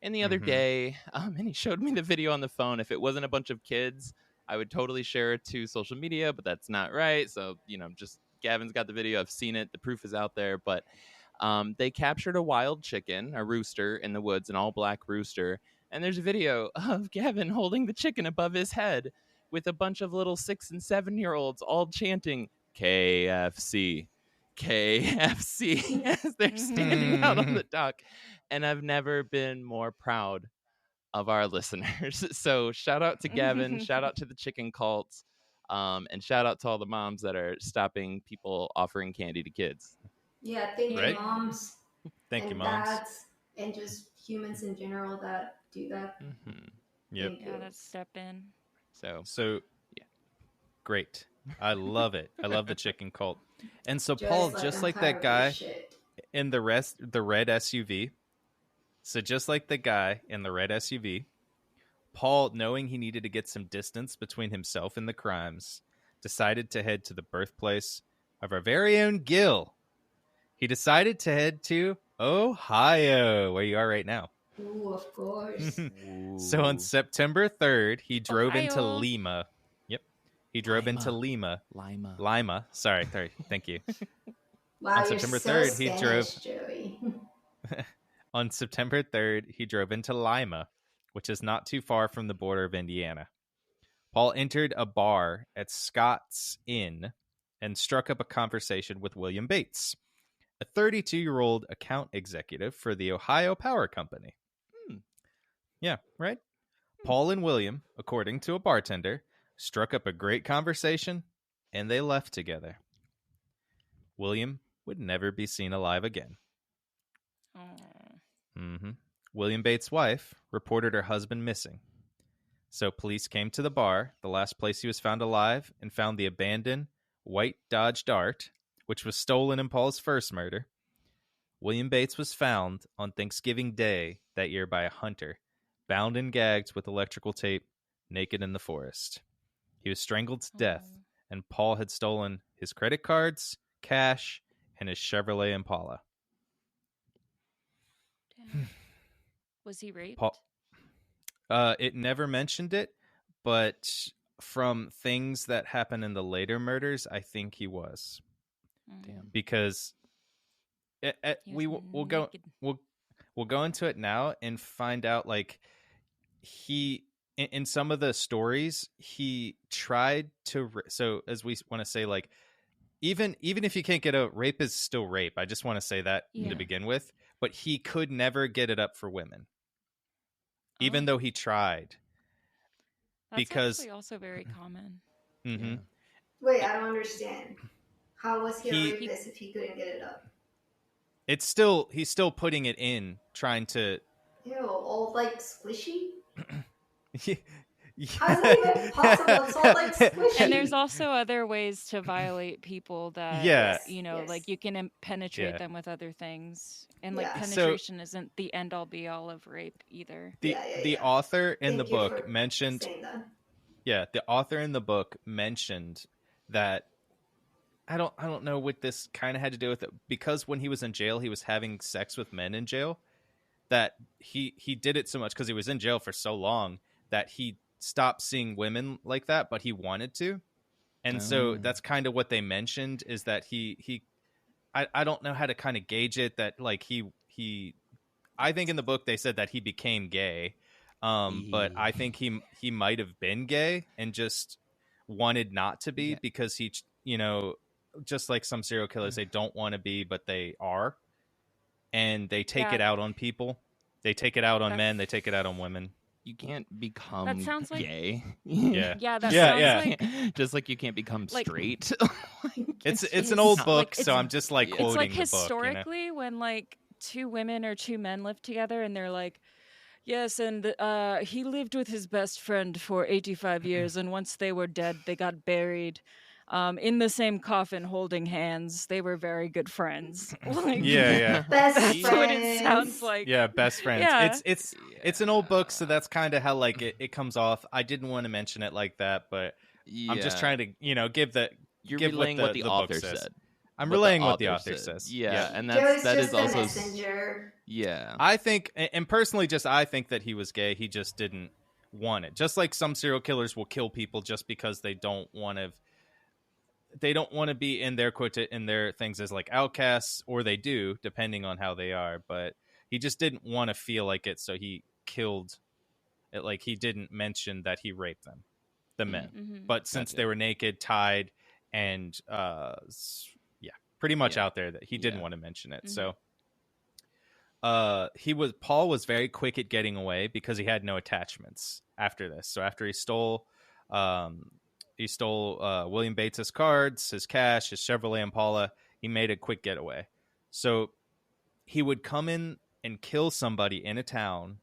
And the other day, and he showed me the video on the phone. If it wasn't a bunch of kids, I would totally share it to social media, but that's not right. So just Gavin's got the video. I've seen it. The proof is out there. But they captured a wild chicken, a rooster in the woods, an all black rooster. And there's a video of Gavin holding the chicken above his head with a bunch of little 6 and 7-year-olds all chanting KFC, KFC as they're standing out on the dock. And I've never been more proud of our listeners. So shout out to Gavin, shout out to the chicken cults, and shout out to all the moms that are stopping people offering candy to kids. Yeah, thank you, Right. moms. Thank and you, moms. dads, and just humans in general that do that. Mm-hmm. Yep. Thank Yeah, you. that's step in. So Yeah. Great. I love it. I love the chicken cult. And so Just Paul, like just like that entirely guy shit. in the red SUV. So just like the guy in the red SUV, Paul, knowing he needed to get some distance between himself and the crimes, decided to head to the birthplace of our very own Gil. He decided to head to Ohio, where you are right now. Ooh, of course. So on Ooh. September 3rd, he drove into Ohio. Lima. Yep. He drove into Lima. Lima. Sorry. Thank you. Wow, On you're September so 3rd, he drove Spanish, Joey. On September 3rd, he drove into Lima, which is not too far from the border of Indiana. Paul entered a bar at Scott's Inn and struck up a conversation with William Bates, a 32-year-old account executive for the Ohio Power Company. Yeah, right? Paul and William, according to a bartender, struck up a great conversation, and they left together. William would never be seen alive again. Oh. William Bates' wife reported her husband missing. So police came to the bar, the last place he was found alive, and found the abandoned white Dodge Dart, which was stolen in Paul's first murder. William Bates was found on Thanksgiving Day that year by a hunter, bound and gagged with electrical tape, naked in the forest. He was strangled to death, and Paul had stolen his credit cards, cash, and his Chevrolet Impala. Damn. Was he raped? Paul, it never mentioned it, but from things that happened in the later murders, I think he was. Damn. Because we'll go into it now and find out, like, he in some of the stories he tried to, so as we want to say, like, even if you can't get a rape is still rape. I just want to say that to begin with, but he could never get it up for women, even though he tried. That's because actually also very common. Mm-hmm. Wait, I don't understand. How was he a rapist if he couldn't get it up? He's still putting it in, trying to. Ew, all like squishy? Yeah. How's that even possible? It's all like squishy. And there's also other ways to violate people that, like you can penetrate them with other things. And like penetration isn't the end all be all of rape either. The author in the book mentioned. Yeah, the author in the book mentioned that I don't know what this kind of had to do with it, because when he was in jail, he was having sex with men in jail. That he did it so much because he was in jail for so long that he stopped seeing women like that, but he wanted to. And so that's kind of what they mentioned, is that I don't know how to kind of gauge it, that like he I think in the book they said that he became gay. But I think he might have been gay and just wanted not to be, because he, just like some serial killers, they don't want to be, but they are. And they take it out on people. They take it out on men. They take it out on women. You can't become gay. That sounds like... Just like you can't become straight. It's an old book, so I'm just like quoting it's like the book. Historically, when like two women or two men live together and they're like, yes, and he lived with his best friend for 85 years, and once they were dead, they got buried in the same coffin holding hands. They were very good friends. Like, Best friends. That's what it sounds like. Yeah, best friends. Yeah. It's an old book, so that's kind of how like it comes off. I didn't want to mention it like that, but I'm just trying to give the what the author said. I'm relaying what the author says. Yeah, and that is also messenger. Yeah. I think, and personally, I think that he was gay. He just didn't want it. Just like some serial killers will kill people just because they don't want to be in their things as like outcasts, or they do, depending on how they are. But he just didn't want to feel like it, so he killed it. Like, he didn't mention that he raped them, the men. Mm-hmm. But since they were naked, tied, and pretty much out there, that he didn't want to mention it. Mm-hmm. So Paul was very quick at getting away because he had no attachments after this. So after he stole William Bates's cards, his cash, his Chevrolet Impala, he made a quick getaway. So he would come in and kill somebody in a town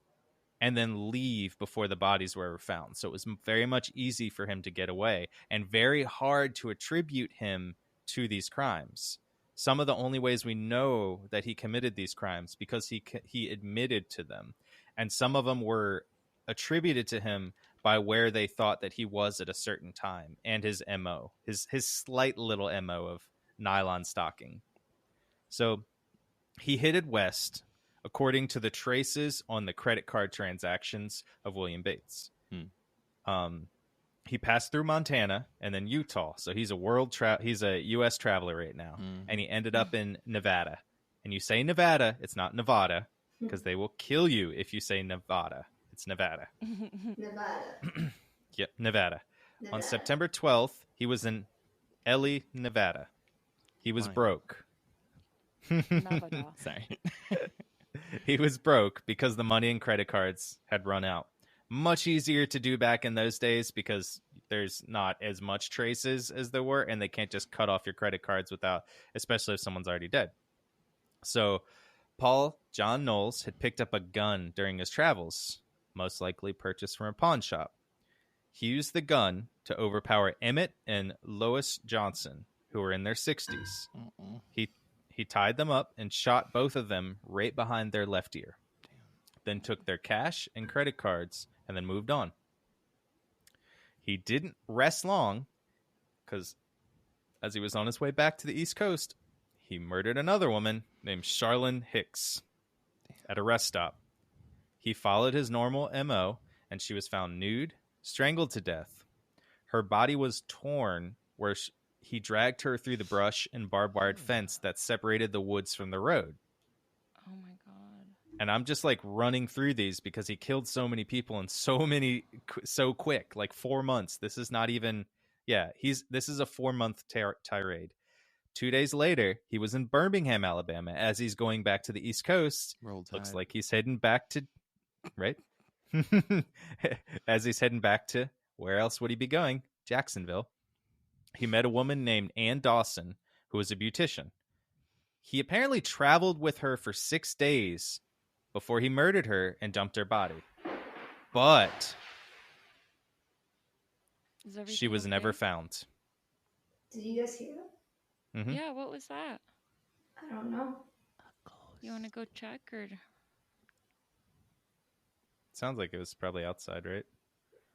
and then leave before the bodies were ever found. So it was very much easy for him to get away, and very hard to attribute him to these crimes. Some of the only ways we know that he committed these crimes because he admitted to them, and some of them were attributed to him by where they thought that he was at a certain time, and his MO, his slight little MO of nylon stocking. So he headed west according to the traces on the credit card transactions of William Bates. He passed through Montana and then Utah. So he's he's a U.S. traveler right now. And he ended up in Nevada. And you say Nevada, it's not Nevada, because they will kill you if you say Nevada. It's Nevada. Nevada. Yep, Nevada. On September 12th, he was in Ely, Nevada. He was broke. Nevada. Sorry. He was broke because the money and credit cards had run out. Much easier to do back in those days because there's not as much traces as there were, and they can't just cut off your credit cards without, especially if someone's already dead. So Paul John Knowles had picked up a gun during his travels, most likely purchased from a pawn shop. He used the gun to overpower Emmett and Lois Johnson, who were in their 60s. He tied them up and shot both of them right behind their left ear. Then took their cash and credit cards and then moved on. He didn't rest long because as he was on his way back to the East Coast, he murdered another woman named Charlene Hicks at a rest stop. He followed his normal MO, and she was found nude, strangled to death. Her body was torn where he dragged her through the brush and barbed wire fence that separated the woods from the road. Oh my god. And I'm just like running through these because he killed so many people and so quick, like 4 months. This is not even, this is a 4-month tirade. 2 days later, he was in Birmingham, Alabama, as he's going back to the East Coast. Looks like he's heading back to, right? As he's heading back to, where else would he be going? Jacksonville. He met a woman named Ann Dawson, who was a beautician. He apparently traveled with her for 6 days before he murdered her and dumped her body. But she was never found. Did you guys hear that? Mm-hmm. Yeah, what was that? I don't know. You want to go check or? Sounds like it was probably outside, right?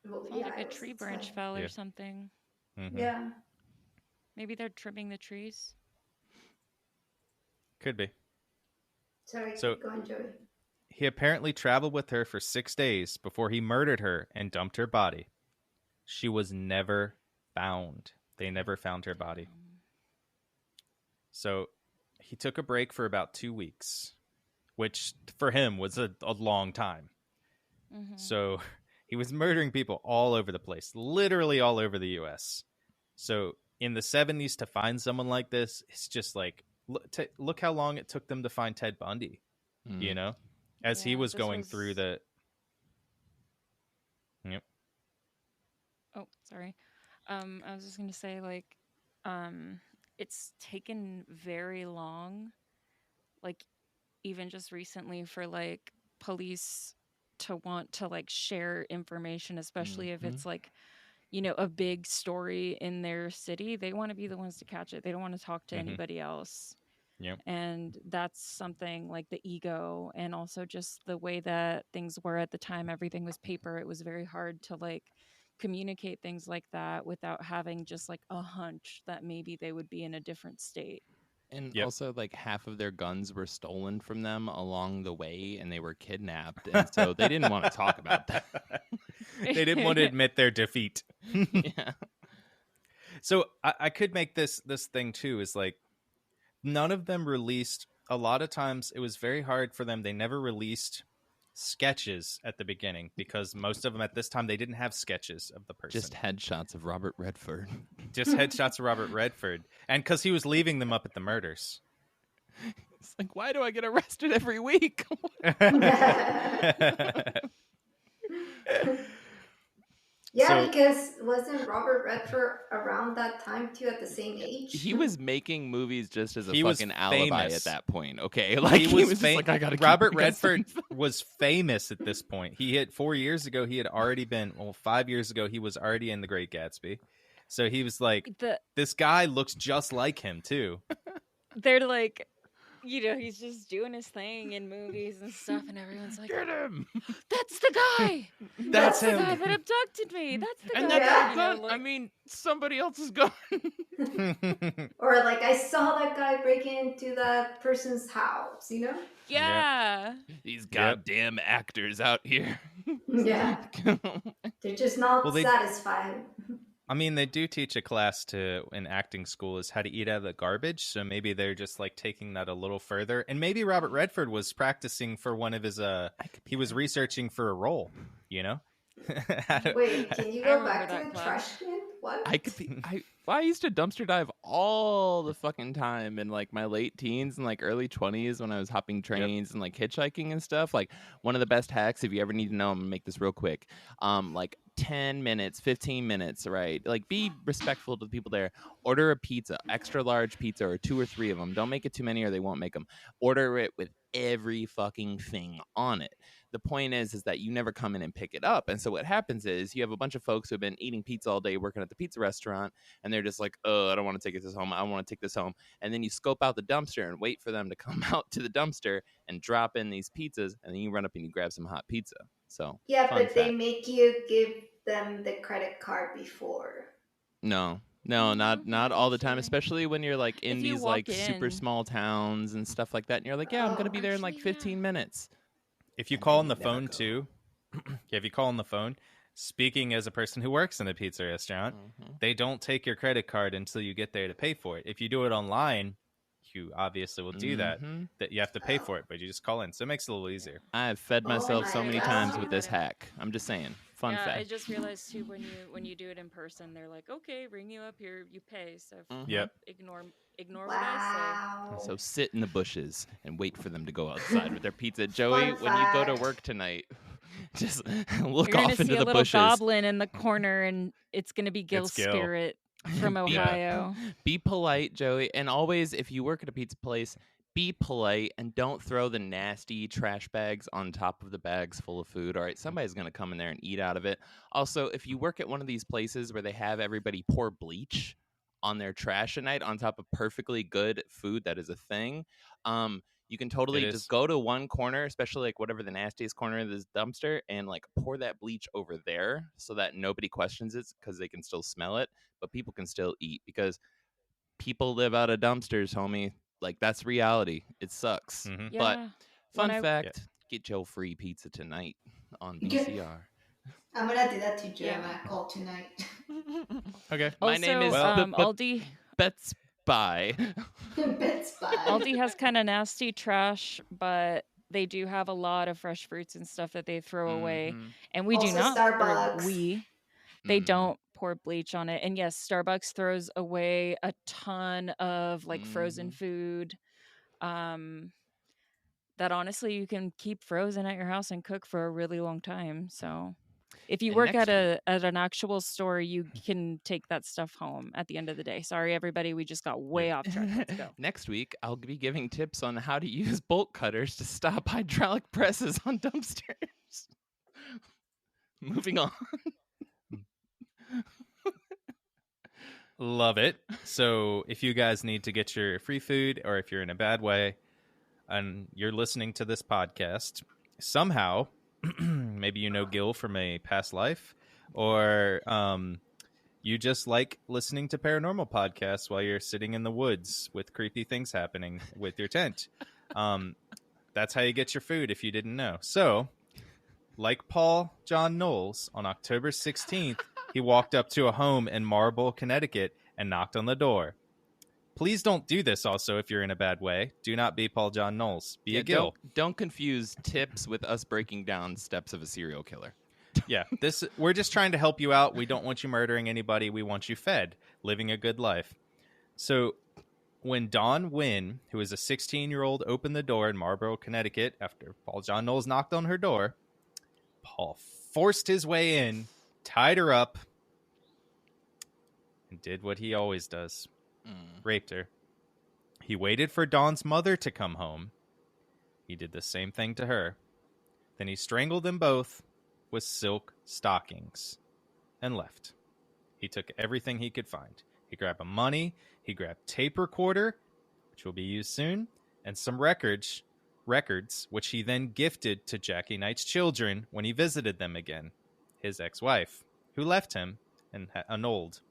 Well, Sounds like a it was tree branch outside. fell Yeah. or something. Mm-hmm. Yeah. Maybe they're trimming the trees. Could be. Sorry, So- go on, Joey. He apparently traveled with her for 6 days before he murdered her and dumped her body. She was never found. They never found her body. So he took a break for about 2 weeks, which for him was a long time. Mm-hmm. So he was murdering people all over the place, literally all over the U.S. So in the 70s to find someone like this, it's just like, look how long it took them to find Ted Bundy, you know, as he was going through the... Yep. Oh, sorry. I was just going to say, like, it's taken very long, like, even just recently for, like, police to want to, like, share information, especially if it's, like, you know, a big story in their city. They want to be the ones to catch it. They don't want to talk to anybody else. Yep. And that's something like the ego and also just the way that things were at the time. Everything was paper. It was very hard to, like, communicate things like that without having just like a hunch that maybe they would be in a different state. And also, like, half of their guns were stolen from them along the way, and they were kidnapped, and so they didn't want to talk about that. They didn't want to admit their defeat. Yeah. So I could make this thing too, is like, none of them released, a lot of times it was very hard for them. They never released sketches at the beginning because most of them at this time, they didn't have sketches of the person. Just headshots of Robert Redford. Just headshots of Robert Redford. And because he was leaving them up at the murders. It's like, why do I get arrested every week? Yeah, So- because wasn't Robert Redford around that time too, at the same age? He was making movies just as a He was fucking alibi famous. at that point. Okay, like he was just like, I gotta keep Robert making Redford stuff. was famous at this point. He had 4 years ago. He had already been 5 years ago. He was already in The Great Gatsby. So he was like, this guy looks just like him too. They're like, he's just doing his thing in movies and stuff, and everyone's like, Get him! "That's the guy! That's the him. guy that abducted me! That's the And guy!" that's Yeah. the gun. I mean, somebody else is gone. Or like I saw that guy break into that person's house, you know? yeah. These goddamn actors out here. Yeah. They're just not Well, they- satisfied. I mean, they do teach a class in acting school is how to eat out of the garbage. So maybe they're just like taking that a little further. And maybe Robert Redford was practicing for one of his, he was researching for a role, you know? Wait, can you I go remember back to that the class. trash can? What? I used to dumpster dive all the fucking time in like my late teens and like early 20s when I was hopping trains and like hitchhiking and stuff. Like one of the best hacks, if you ever need to know, I'm gonna make this real quick. Like 10 minutes, 15 minutes, right? Like be respectful to the people there. Order a pizza, extra large pizza, or 2 or 3 of them. Don't make it too many or they won't make them. Order it with every fucking thing on it. The point is that you never come in and pick it up. And so what happens is you have a bunch of folks who have been eating pizza all day, working at the pizza restaurant, and they're just like, oh, I don't want to take this home. I want to take this home. And then you scope out the dumpster and wait for them to come out to the dumpster and drop in these pizzas, and then you run up and you grab some hot pizza. So Yeah, fun but they fact. make you give them the credit card before. No, not all the time, Actually. especially when you're like in If you these walk like super in. small towns and stuff like that. And you're like, yeah, I'm going to be there in like Actually, yeah. 15 minutes. If you And call then on the you never phone go. too, if you call on the phone, speaking as a person who works in a pizza restaurant, they don't take your credit card until you get there to pay for it. If you do it online, you obviously will do that you have to pay for it, but you just call in. So it makes it a little easier. I have fed myself my so many God. times Do with that this in- hack. I'm just saying. Fun yeah, fact. I just realized too when you do it in person, they're like, okay, ring you up here, you pay. So Yep. ignore what I Wow. So sit in the bushes and wait for them to go outside with their pizza. Joey, Fun when you go to fact. work tonight, just say. look You're gonna off into see a the little bushes. goblin in the corner, and it's gonna be Gil's Gil. spirit from Ohio. Be polite, Joey. And always, if you work at a pizza place, be polite and don't throw the nasty trash bags on top of the bags full of food. All right, somebody's going to come in there and eat out of it. Also, if you work at one of these places where they have everybody pour bleach on their trash at night on top of perfectly good food, that is a thing. You can totally just go to one corner, especially like whatever the nastiest corner of this dumpster, and like pour that bleach over there so that nobody questions it because they can still smell it, but people can still eat because people live out of dumpsters, homie. Like that's reality. It sucks. Mhm. But Yeah. fun fact, get your free pizza tonight on VCR. I'm gonna do that to Joe Yeah. when I call tonight. Okay. My Also, name is Aldi. Bets Buy. Bits by. Aldi has kind of nasty trash, but they do have a lot of fresh fruits and stuff that they throw away. And we do Also not. Starbucks. They don't pour bleach on it. And yes, Starbucks throws away a ton of like frozen food. That honestly you can keep frozen at your house and cook for a really long time. So if you And work next at an actual store, you can take that stuff home at the end of the day. Sorry, everybody, we just got way off track. Let's go. Next week, I'll be giving tips on how to use bolt cutters to stop hydraulic presses on dumpsters. Moving on. Love it. So if you guys need to get your free food, or if you're in a bad way and you're listening to this podcast, somehow, maybe you know Gil from a past life, or you just like listening to paranormal podcasts while you're sitting in the woods with creepy things happening with your tent. That's how you get your food if you didn't know. So, like Paul John Knowles, on October 16th, he walked up to a home in Marlborough, Connecticut, and knocked on the door. Please don't do this also if you're in a bad way. Do not be Paul John Knowles. Be a Gil. Don't confuse tips with us breaking down steps of a serial killer. Yeah, we're just trying to help you out. We don't want you murdering anybody. We want you fed, living a good life. So when Dawn Wynn, who is a 16-year-old, opened the door in Marlborough, Connecticut, after Paul John Knowles knocked on her door, Paul forced his way in, tied her up, and did what he always does. Raped her. He waited for Dawn's mother to come home. He did the same thing to her. Then he strangled them both with silk stockings and left. He took everything he could find. He grabbed money. He grabbed tape recorder, which will be used soon. and some records, which he then gifted to Jackie Knight's children when he visited them again, his ex-wife, who left him and annulled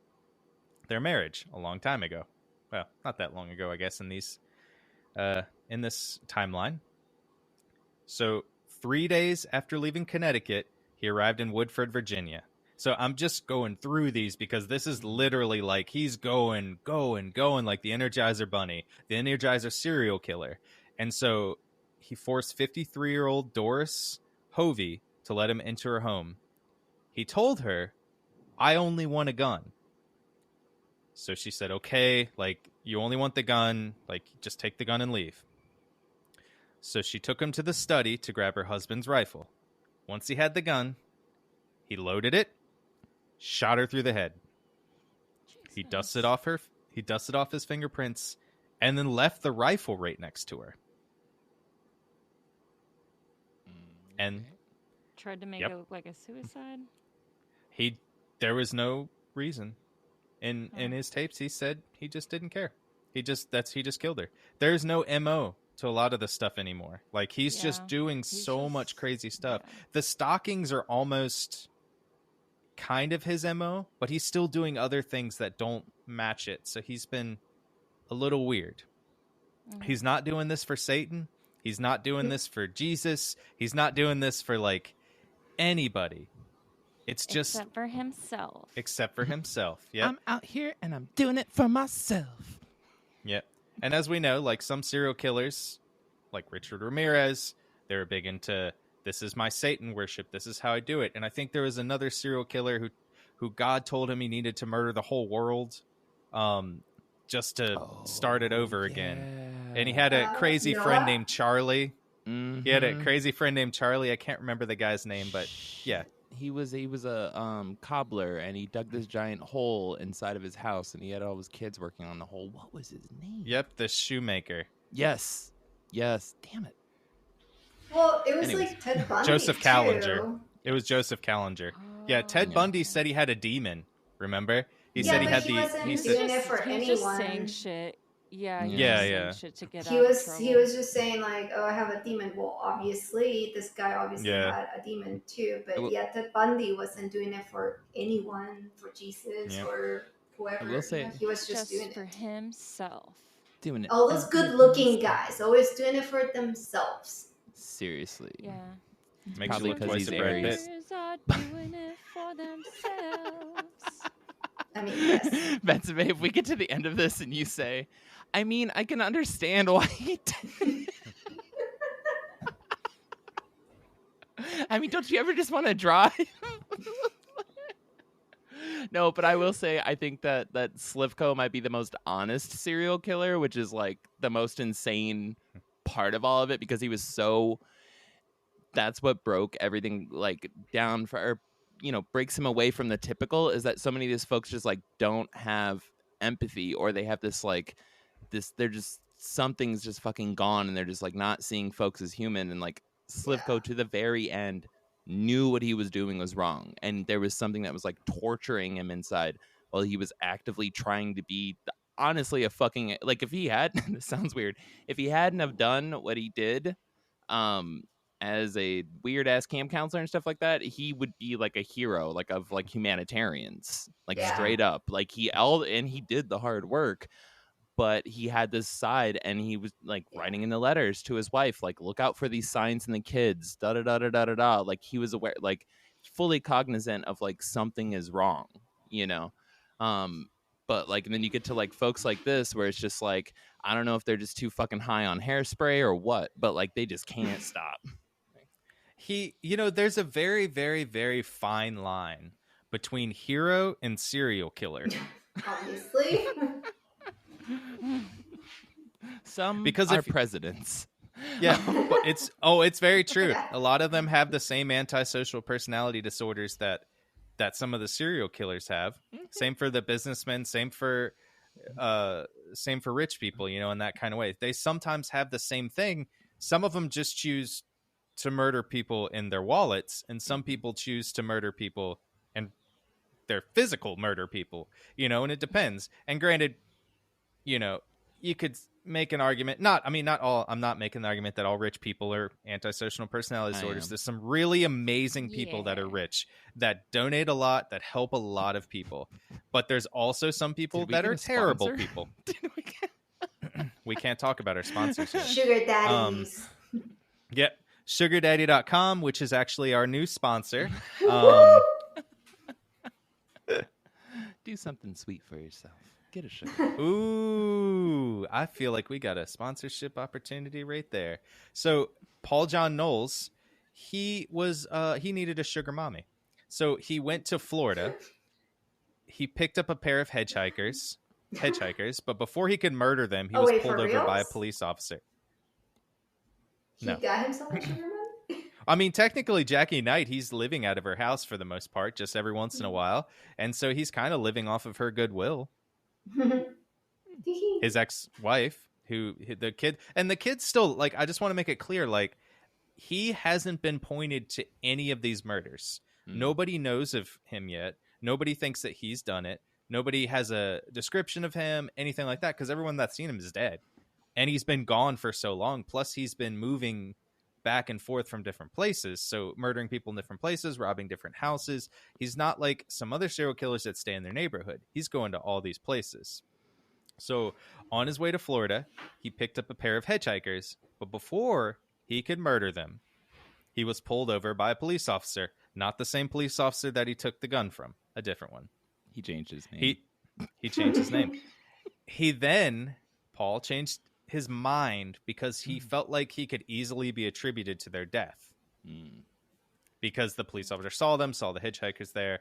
their marriage a long time ago. Well, not that long ago, I guess, in this timeline. So 3 days after leaving Connecticut, he arrived in Woodford, Virginia. So I'm just going through these because this is literally like he's going like the Energizer Bunny, the Energizer serial killer. And so he forced 53-year-old Doris Hovey to let him enter her home. He told her, "I only want a gun." So she said, "Okay, like, you only want the gun, like, just take the gun and leave." So she took him to the study to grab her husband's rifle. Once he had the gun, he loaded it, shot her through the head. Jesus. He dusted off his fingerprints, and then left the rifle right next to her. And Tried to make Yep. it look like a suicide. there was no reason. In his tapes, he said he just didn't care. He just killed her. There's no MO to a lot of the stuff anymore. Like, he's just doing He's so just- much crazy stuff. yeah. The stalkings are almost kind of his MO, but he's still doing other things that don't match it. So he's been a little weird. Mhm. He's not doing this for Satan. He's not doing this for Jesus. He's not doing this for, like, anybody. It's just Except for himself. except for himself. Yep. I'm out here and I'm doing it for myself. Yep. And as we know, like, some serial killers, like Richard Ramirez, they're big into, this is my Satan worship. This is how I do it. And I think there was another serial killer who God told him he needed to murder the whole world, just to start it over again. And he had a crazy friend named Charlie. Mm-hmm. He had a crazy friend named Charlie. I can't remember the guy's name, but yeah. He was a cobbler, and he dug this giant hole inside of his house, and he had all his kids working on the hole. What was his name? Yep, the shoemaker. Yes. Damn it. Well, it was Anyways. like Ted Bundy. Joseph too. Callinger. It was Joseph Callinger. Yeah, Ted Yeah. Bundy said he had a demon. Remember? He Yeah, said he but had he wasn't he doing said, it for He was just saying anyone. shit. Yeah, he was Yeah, just saying yeah. shit to get He out of was trouble. he was just saying like, oh, I have a demon. Well, obviously, this guy obviously Yeah. had a demon too. But will- yeah, Ted Bundy wasn't doing it for anyone, for Jesus Yep. or whoever. I will say- You know, he was just doing for it. himself. Doing it. All those good-looking guys always doing it for themselves. Seriously. Yeah. makes Probably you look 'cause twice he's a Brad Pitt. Aries. Others are doing it for themselves. I mean, yes. Betsy, if we get to the end of this and you say, I mean, I can understand why he did. I mean, don't you ever just want to drive? No, but I will say, I think that Slivko might be the most honest serial killer, which is like the most insane part of all of it, because he was so. That's what broke everything like down for, or, you know, breaks him away from the typical, is that so many of these folks just like don't have empathy, or they have this like this, they're just, something's just fucking gone, and they're just like not seeing folks as human. And like Slivko to the very end knew what he was doing was wrong, and there was something that was like torturing him inside while he was actively trying to be honestly a fucking, like, if he had this sounds weird, if he hadn't have done what he did as a weird ass camp counselor and stuff like that, he would be like a hero, like of like humanitarians, like Yeah. straight up, like he did the hard work, but he had this side, and he was like writing in the letters to his wife, like, look out for these signs in the kids, da da da da da da da. Like, he was aware, like, fully cognizant of like something is wrong, you know. But like, and then you get to like folks like this, where it's just like, I don't know if they're just too fucking high on hairspray or what, but like they just can't stop. There's a very, very, very fine line between hero and serial killer. Obviously. Some Because are if- presidents. Yeah, but it's very true. A lot of them have the same antisocial personality disorders that some of the serial killers have. Same for the businessmen, same for rich people, in that kind of way. They sometimes have the same thing. Some of them just choose to murder people in their wallets, and some people choose to murder people and their physical murder people, and it depends. And granted, you could make an argument. I'm not making the argument that all rich people are antisocial personality disorders. There's some really amazing people that are rich, that donate a lot, that help a lot of people. But there's also some people that are terrible people. We can't talk about our sponsors yet. Sugar daddies. Yep. SugarDaddy.com, which is actually our new sponsor. Do something sweet for yourself. Get a sugar. Ooh, I feel like we got a sponsorship opportunity right there. So Paul John Knowles, he needed a sugar mommy. So he went to Florida. He picked up a pair of hitchhikers, but before he could murder them, he was pulled over by a police officer. He got himself a sugar mommy? I mean, technically, Jackie Knight, he's living out of her house for the most part, just every once in a while. And so he's kind of living off of her goodwill. His ex-wife, the kid still, like, I just want to make it clear, like, he hasn't been pointed to any of these murders. Nobody knows of him yet. Nobody thinks that he's done it. Nobody has a description of him, anything like that, because everyone that's seen him is dead. And he's been gone for so long. Plus, he's been moving back and forth from different places. So murdering people in different places, robbing different houses. He's not like some other serial killers that stay in their neighborhood. He's going to all these places. So on his way to Florida, he picked up a pair of hitchhikers. But before he could murder them, he was pulled over by a police officer. Not the same police officer that he took the gun from. A different one. He changed his name. He changed his name. Paul changed his mind because he felt like he could easily be attributed to their death. Because the police officer saw the hitchhikers there.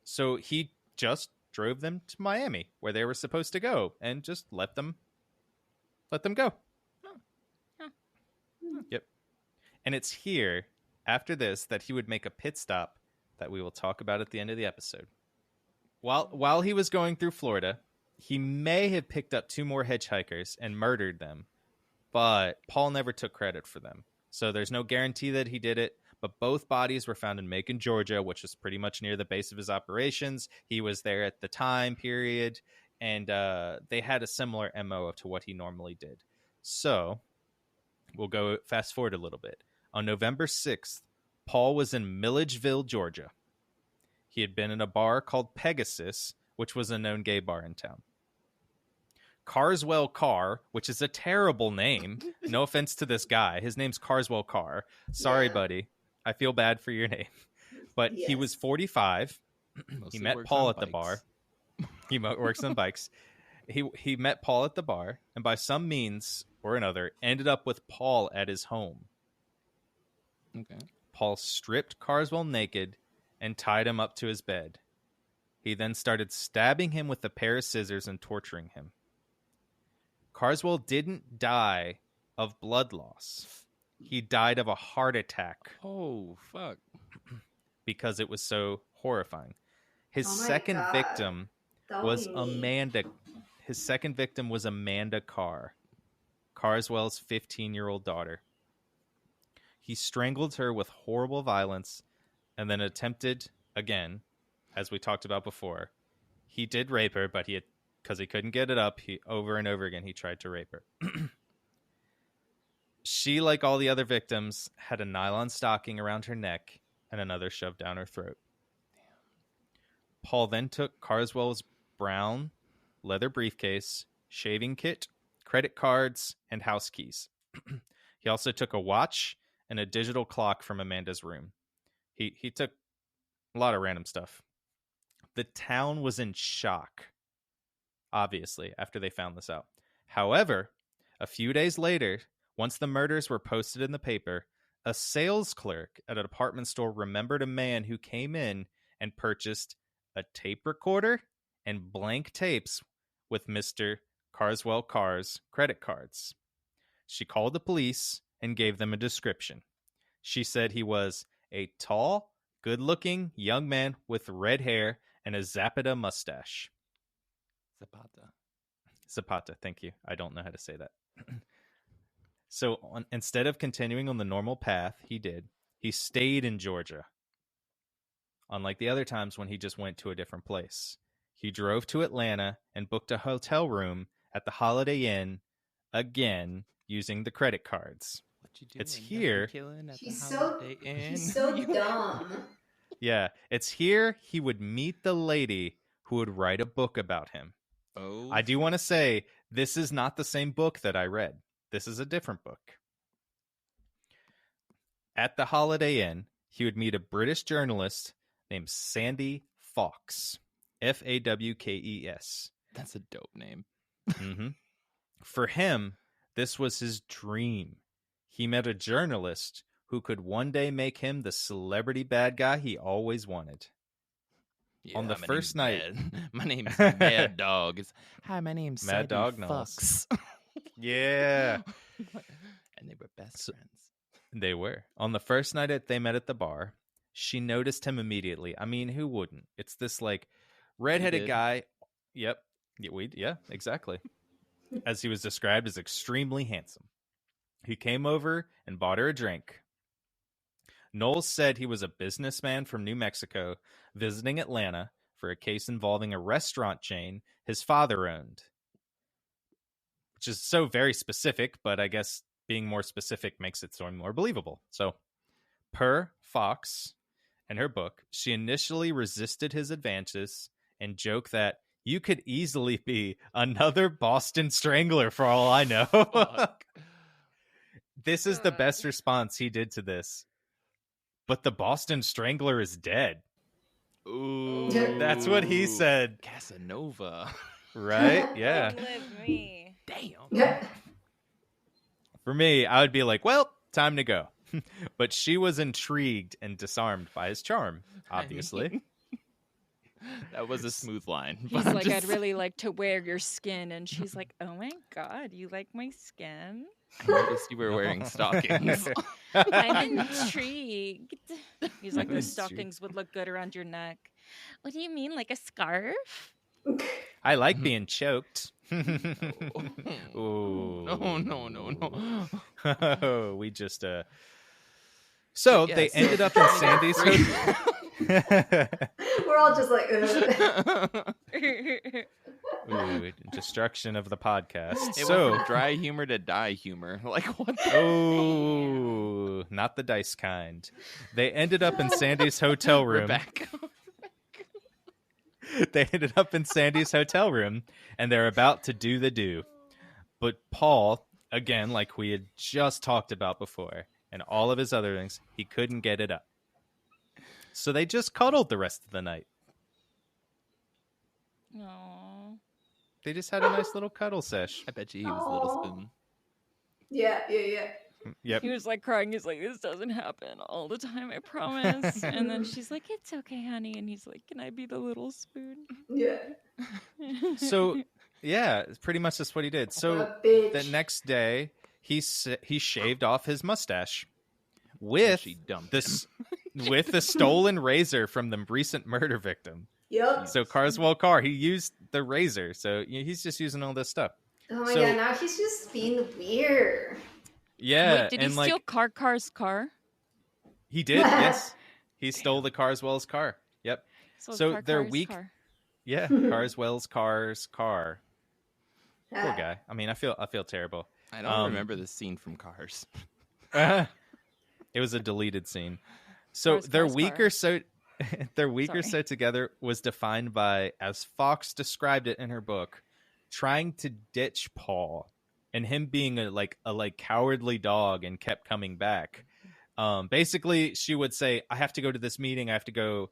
So he just drove them to Miami, where they were supposed to go, and just let them go. Yep. And it's here, after this, that he would make a pit stop that we will talk about at the end of the episode. While he was going through Florida, he may have picked up 2 more hitchhikers and murdered them, but Paul never took credit for them. So there's no guarantee that he did it, but both bodies were found in Macon, Georgia, which is pretty much near the base of his operations. He was there at the time period, and they had a similar MO to what he normally did. So we'll go fast forward a little bit. On November 6th, Paul was in Milledgeville, Georgia. He had been in a bar called Pegasus, which was a known gay bar in town. Carswell Carr, which is a terrible name. No offense to this guy. His name's Carswell Carr. Sorry, buddy. I feel bad for your name. But he was 45. He met Paul at the bar. He works on bikes. He met Paul at the bar, and by some means or another, ended up with Paul at his home. Okay. Paul stripped Carswell naked and tied him up to his bed. He then started stabbing him with a pair of scissors and torturing him. Carswell didn't die of blood loss. He died of a heart attack. Oh, fuck. Because it was so horrifying. His second victim was Amanda. His second victim was Amanda Carr, Carswell's 15-year-old daughter. He strangled her with horrible violence and then attempted, again, as we talked about before, he did rape her, but because he couldn't get it up, over and over again, he tried to rape her. She, like all the other victims, had a nylon stocking around her neck and another shoved down her throat. Paul then took Carswell's brown leather briefcase, shaving kit, credit cards, and house keys. He also took a watch and a digital clock from Amanda's room. He took a lot of random stuff. The town was in shock, obviously, after they found this out. However, a few days later, once the murders were posted in the paper, a sales clerk at a department store remembered a man who came in and purchased a tape recorder and blank tapes with Mr. Carswell Carr's credit cards. She called the police and gave them a description. She said he was a tall, good-looking young man with red hair and a Zapata mustache. Zapata, thank you. I don't know how to say that. So instead of continuing on the normal path he stayed in Georgia. Unlike the other times when he just went to a different place. He drove to Atlanta and booked a hotel room at the Holiday Inn again using the credit cards. What you It's doing? here. Nothing killing at He's the so Holiday Inn. he's so dumb. Yeah, it's here he would meet the lady who would write a book about him. Oh, I do want to say this is not the same book that I read. This is a different book. At the Holiday Inn, he would meet a British journalist named Sandy Fawkes. Fawkes. that's a dope name. Mm-hmm. For him, this was his dream. He met a journalist who could one day make him the celebrity bad guy he always wanted. Yeah, On the my first name's night- Mad. My name's Mad Dog. Hi, my name's Mad Sandy Dog Knowles. Fucks. Yeah, And they were best So- friends. they were. On the first night they met at the bar, she noticed him immediately. I mean, who wouldn't? It's this like redheaded did. guy. Yep. Yeah, exactly. As he was described as extremely handsome. He came over and bought her a drink. Knowles said he was a businessman from New Mexico visiting Atlanta for a case involving a restaurant chain his father owned. Which is so very specific, but I guess being more specific makes it so more believable. So, per Fox and her book, she initially resisted his advances and joked that you could easily be another Boston Strangler for all I know. Fuck. This is the best response he did to this. But the Boston Strangler is dead. Ooh, That's what he said. Casanova. Right? Yeah. Live me. Damn. Yeah. For me, I would be like, well, time to go. But she was intrigued and disarmed by his charm, obviously. That was a smooth line. He's but I'm like, I'd just- really like to wear your skin. And she's like, oh my God, you like my skin? I noticed you were wearing stockings. I'm intrigued. He's like, I'm the intrigued. stockings would look good around your neck. What do you mean, like a scarf? I like being choked. Oh, Ooh. no. We just So they Yes. ended up in Sandy's hotel. We're all just like, ugh. Ooh, destruction of the podcast. It So went from dry humor to die humor. Like what? oh, not the dice kind. They ended up in Sandy's hotel We're room. back. They ended up in Sandy's hotel room, and they're about to do the do. But Paul, again, like we had just talked about before, and all of his other things, he couldn't get it up. So they just cuddled the rest of the night. Aww. They just had a nice little cuddle sesh. I bet you he was a little Aw. spoon. Yeah. Yep. He was like crying. He's like, this doesn't happen all the time, I promise. And then she's like, it's okay, honey. And he's like, can I be the little spoon? Yeah. So, yeah, pretty much that's what he did. So What a bitch. the next day, he shaved off his mustache And with she dumped this with the stolen razor from the recent murder victim. Yep. So Carswell Carr, he used the razor. So he's just using all this stuff. Oh my So- god, now he's just being weird. Yeah, Wait, did he and steal like Car's car? he did. Yes, he stole the Carswell's car. Yep. Stole So they're Car's weak- car. Yeah, Carswell's car's car. Poor Ah. guy. I mean, I feel terrible. I don't Um, remember this scene from Cars. It was a deleted scene. So Cars, their cars, weaker car. so their weaker Sorry. so together was defined by, as Fox described it in her book, trying to ditch Paul and him being a cowardly dog and kept coming back. Basically, she would say, "I have to go to this meeting. I have to go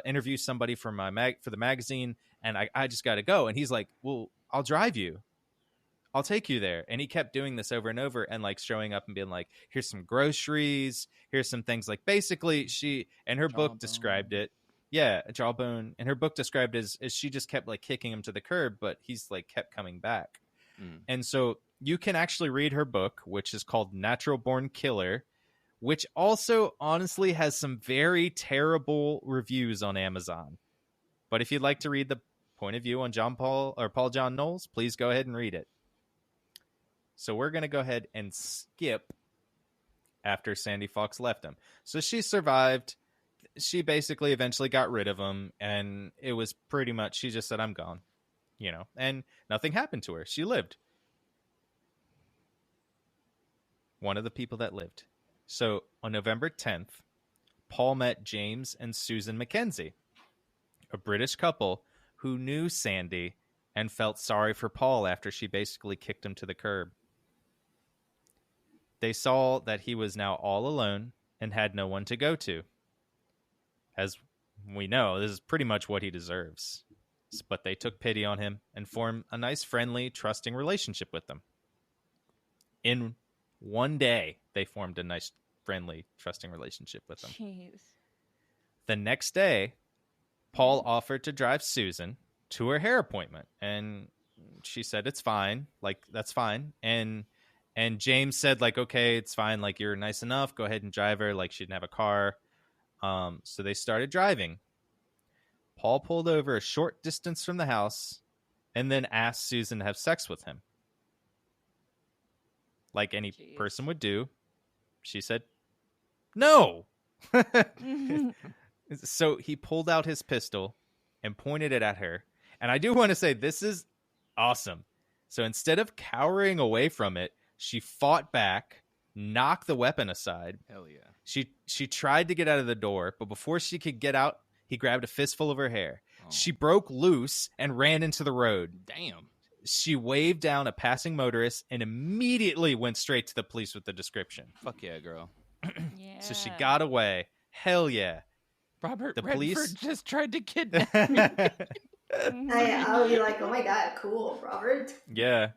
interview somebody for for the magazine, and I just got to go." And he's like, "Well, I'll drive you. I'll take you there." And he kept doing this over and over and like showing up and being like, here's some groceries, here's some things. Like basically she, and her book Jawbone. described it. Yeah, a jawbone. And her book described it as she just kept like kicking him to the curb, but he's like kept coming back. Mm. And so you can actually read her book, which is called Natural Born Killer, which also honestly has some very terrible reviews on Amazon. But if you'd like to read the point of view on Paul John Knowles, please go ahead and read it. So we're going to go ahead and skip after Sandy Fox left him. So she survived. She basically eventually got rid of him. And it was pretty much, she just said, I'm gone, and nothing happened to her. She lived. one of the people that lived. So on November 10th, Paul met James and Susan Mackenzie, a British couple who knew Sandy and felt sorry for Paul after she basically kicked him to the curb. They saw that he was now all alone and had no one to go to. As we know, this is pretty much what he deserves. But they took pity on him and formed a nice, friendly, trusting relationship with him. In one day, they formed a nice, friendly, trusting relationship with him. Jeez. The next day, Paul offered to drive Susan to her hair appointment, and she said it's fine, like that's fine. And James said, like, okay, it's fine, like you're nice enough, go ahead and drive her, like she didn't have a car. So they started driving. Paul pulled over a short distance from the house and then asked Susan to have sex with him, like any person would do. She said no. So he pulled out his pistol and pointed it at her. And I do want to say this is awesome. So instead of cowering away from it, she fought back, knocked the weapon aside. Hell yeah. She tried to get out of the door, but before she could get out, he grabbed a fistful of her hair. Oh. She broke loose and ran into the road. Damn. She waved down a passing motorist and immediately went straight to the police with the description. Fuck yeah, girl. Yeah. So she got away. Hell yeah. Robert The Redford police- just tried to kidnap me. I would be like, oh my god, cool, Robert. Yeah.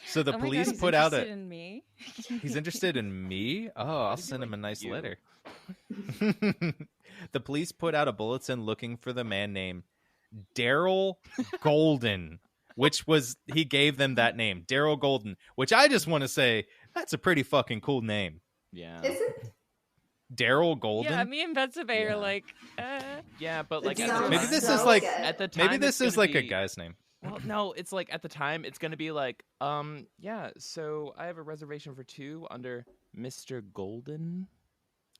So the Oh my God, police he's put out interested in me. He's interested in me? Oh, I'll send him a nice you? letter. The police put out a bulletin looking for the man named Daryl Golden, which was, he gave them that name, Daryl Golden, which I just want to say, that's a pretty fucking cool name. Yeah. Is it? Daryl Golden? Yeah, me and Betsy Yeah. are like, Yeah, but like It at the sounds Maybe time, this so is like- good. at the time Maybe this it's is gonna like a be- guy's name. Well, no, it's like at the time it's gonna be like, yeah. So I have a reservation for 2 under Mr. Golden.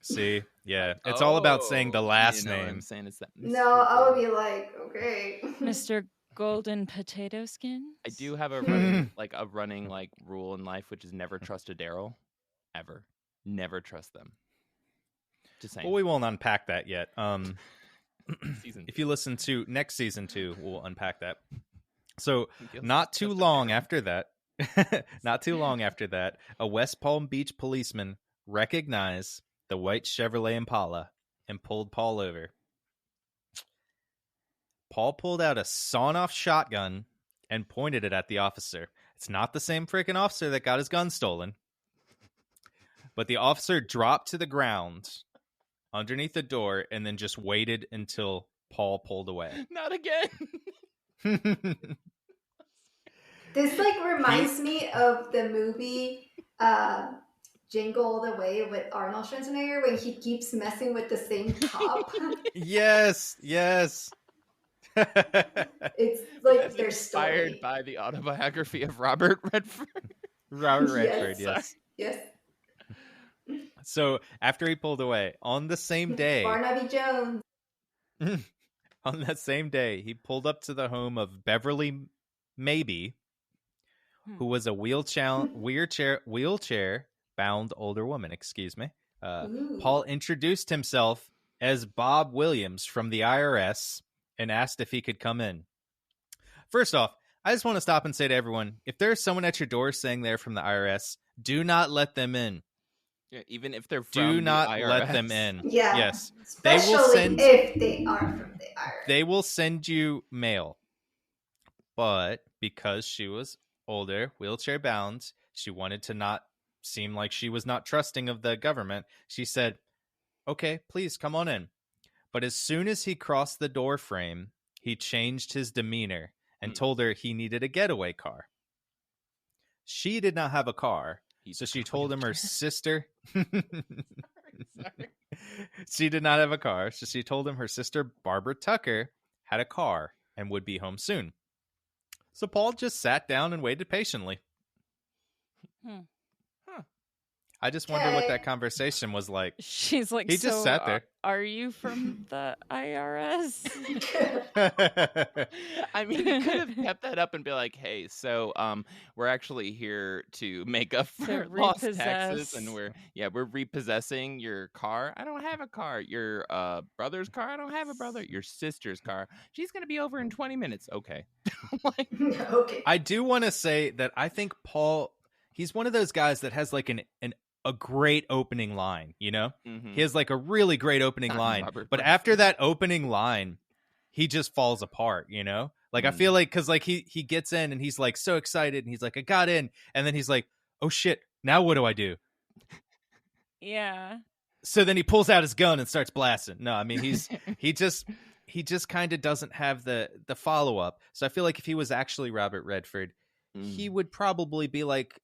See? Yeah. It's all about saying the Oh, last you know what I'm name. saying? It's that. No, Mr. I would Golden. be like, okay. Mr. Golden Potato Skin. I do have a running, like rule in life, which is never trust a Daryl, ever. Never trust them. Just saying. Well, we won't unpack that yet. Season If you listen to next season 2, we'll unpack that. So two. not too long after that, a West Palm Beach policeman recognized the white Chevrolet Impala and pulled Paul over. Paul pulled out a sawn-off shotgun and pointed it at the officer. It's not the same freaking officer that got his gun stolen. But the officer dropped to the ground underneath the door and then just waited until Paul pulled away. Not again. This like reminds me of the movie Jingle All the Way with Arnold Schwarzenegger when he keeps messing with the same cop. Yes. It's like their Inspired story. by the autobiography of Robert Redford. Robert Redford, Yes. yes. Yes. So after he pulled away, on the same day, Barnaby Jones. on that same day, he pulled up to the home of Beverly Maybe, who was a wheelchair bound older woman. Excuse me. Ooh. Paul introduced himself as Bob Williams from the IRS and asked if he could come in. First off, I just want to stop and say to everyone, if there's someone at your door saying they're from the IRS, do not let them in. Yeah, even if they're from Do the not IRS. let them in. Yeah. Yes. They will Especially send- if they are from the IRS. They will send you mail. But because she was older, wheelchair bound, she wanted to not seem like she was not trusting of the government. She said, okay, please come on in. But as soon as he crossed the door frame, he changed his demeanor and told her he needed a getaway car. She did not have a car, so she told him her sister... Sorry. She did not have a car, so she told him her sister Barbara Tucker had a car and would be home soon. So Paul just sat down and waited patiently. I just wonder what that Okay. conversation was like. She's like, He just so sat there. are you from the IRS? I mean, he could have kept that up and be like, "Hey, so we're actually here to make up for lost taxes, and repossess. we're repossessing your car. I don't have a car. Your brother's car. I don't have a brother. Your sister's car. She's gonna be over in 20 minutes. Okay." Like, Okay. I do want to say that I think Paul, he's one of those guys that has like a great opening line, you know? mhm. He has like a really great opening Not line. Robert But Redford. after that opening line, he just falls apart, you know? Like I feel like cuz like he gets in and he's like so excited and he's like I got in, and then he's like, "Oh shit, now what do I do?" Yeah. So then he pulls out his gun and starts blasting. No, I mean he just kind of doesn't have the follow up. So I feel like if he was actually Robert Redford, he would probably be like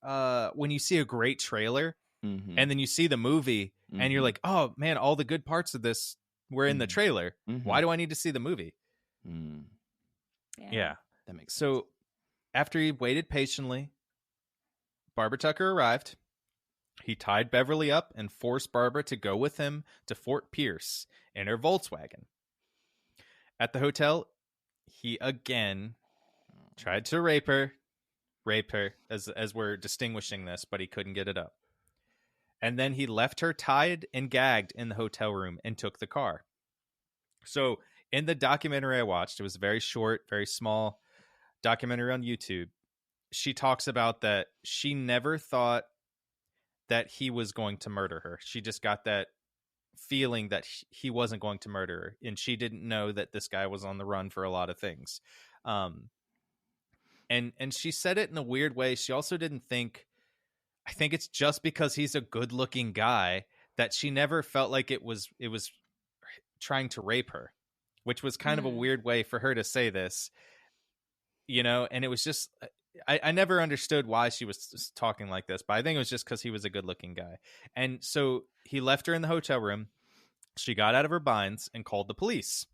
when you see a great trailer Mhm. and then you see the movie and you're like, "Oh man, all the good parts of this were in the trailer. Why do I need to see the movie?" Yeah. That makes sense. So after he waited patiently, Barbara Tucker arrived. He tied Beverly up and forced Barbara to go with him to Fort Pierce in her Volkswagen. At the hotel, he again tried to rape her as we're distinguishing this, but he couldn't get it up. And then he left her tied and gagged in the hotel room and took the car. So in the documentary I watched, it was a very short, very small documentary on YouTube. She talks about that she never thought that he was going to murder her. She just got that feeling that he wasn't going to murder her, and she didn't know that this guy was on the run for a lot of things. And she said it in a weird way. She also didn't think, I think it's just because he's a good-looking guy that she never felt like it was trying to rape her, which was kind of a weird way for her to say this, you know. And it was just, I never understood why she was talking like this, but I think it was just because he was a good-looking guy. And so he left her in the hotel room. She got out of her binds and called the police.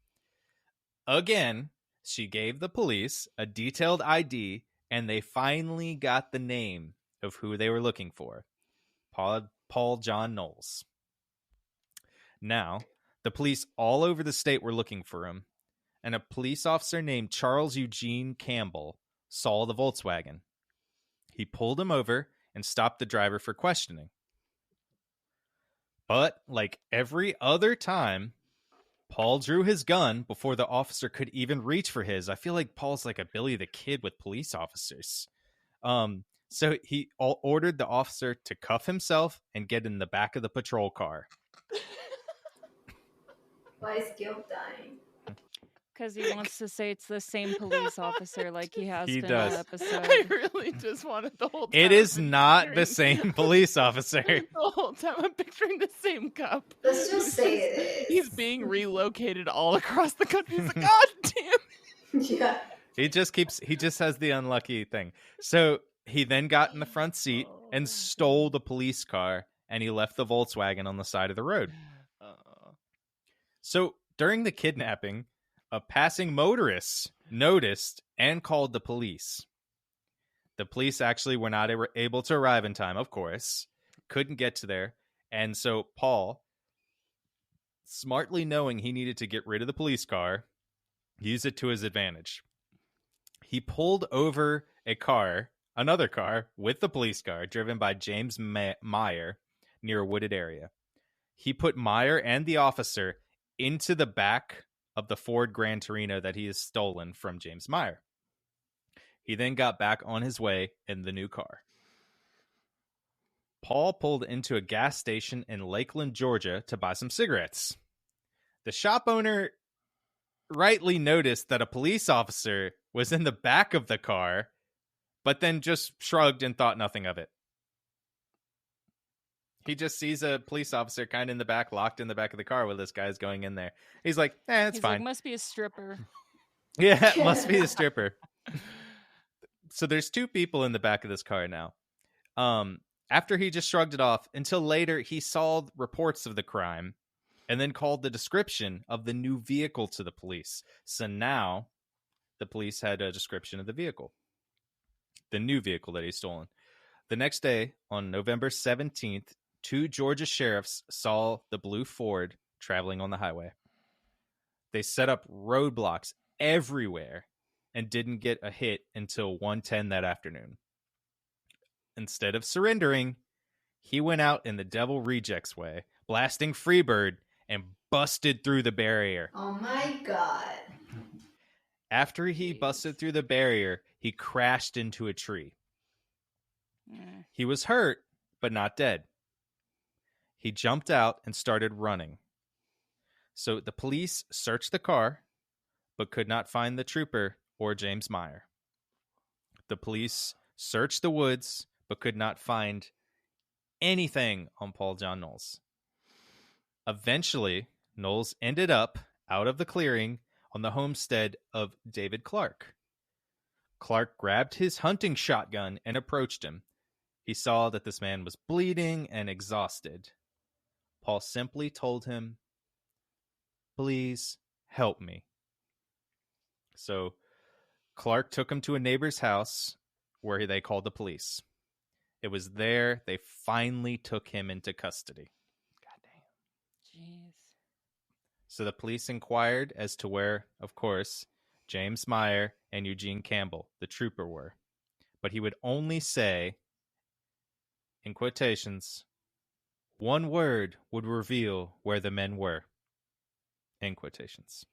Again, she gave the police a detailed ID, and they finally got the name of who they were looking for. Paul John Knowles. Now, the police all over the state were looking for him, and a police officer named Charles Eugene Campbell saw the Volkswagen. He pulled him over and stopped the driver for questioning. But like every other time, Paul drew his gun before the officer could even reach for his. I feel like Paul's like a Billy the Kid with police officers. So he ordered the officer to cuff himself and get in the back of the patrol car. Why is Gil dying? Because he wants to say it's the same police officer like he has He been does. all episode. I really just wanted the whole time. It is I'm not the picturing- same police officer. The whole time I'm picturing the same cop. Let's just say it is. He's being relocated all across the country. He's like, God damn. Yeah. He just has the unlucky thing. So he then got in the front seat and stole the police car, and he left the Volkswagen on the side of the road. So during the kidnapping, a passing motorist noticed and called the police. The police actually were not able to arrive in time, of course. Couldn't get to there. And so Paul, smartly knowing he needed to get rid of the police car, used it to his advantage. He pulled over another car with the police car, driven by James Meyer, near a wooded area. He put Meyer and the officer into the back of the Ford Gran Torino that he has stolen from James Meyer. He then got back on his way in the new car. Paul pulled into a gas station in Lakeland, Georgia to buy some cigarettes. The shop owner rightly noticed that a police officer was in the back of the car, but then just shrugged and thought nothing of it. He just sees a police officer kind of in the back, locked in the back of the car while this guy's going in there. He's like, it's He's fine. like, must be a stripper. Yeah, it must be the stripper. So there's two people in the back of this car now. After he just shrugged it off, until later he saw reports of the crime and then called the description of the new vehicle to the police. So now the police had a description of the vehicle, the new vehicle that he's stolen. The next day, on November 17th, 2 Georgia sheriffs saw the blue Ford traveling on the highway. They set up roadblocks everywhere and didn't get a hit until 1:10 that afternoon. Instead of surrendering, he went out in the Devil Rejects way, blasting Freebird, and busted through the barrier. Oh my god. After he busted through the barrier, he crashed into a tree. He was hurt, but not dead. He jumped out and started running. So the police searched the car, but could not find the trooper or James Meyer. The police searched the woods, but could not find anything on Paul John Knowles. Eventually, Knowles ended up out of the clearing on the homestead of David Clark. Clark grabbed his hunting shotgun and approached him. He saw that this man was bleeding and exhausted. Paul simply told him, "Please help me." So Clark took him to a neighbor's house where they called the police. It was there they finally took him into custody. Jeez. So the police inquired as to where, of course, James Meyer and Eugene Campbell, the trooper, were. But he would only say, in quotations, "One word would reveal where the men were." End quotations.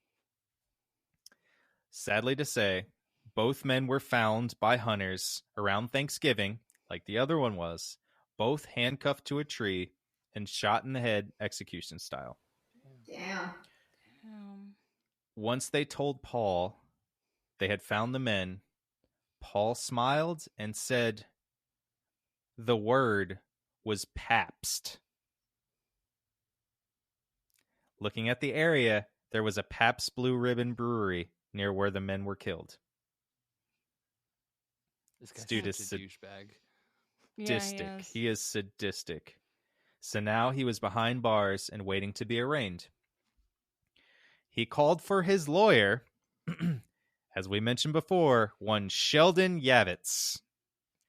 Sadly to say, both men were found by hunters around Thanksgiving, like the other one was, both handcuffed to a tree and shot in the head execution style. Damn. Once they told Paul they had found the men, Paul smiled and said the word was Pabst. Looking at the area, there was a Pabst Blue Ribbon brewery near where the men were killed. This guy's dude is such a douchebag. Sadistic. He is sadistic. So now he was behind bars and waiting to be arraigned. He called for his lawyer, as we mentioned before, one Sheldon Yavitz,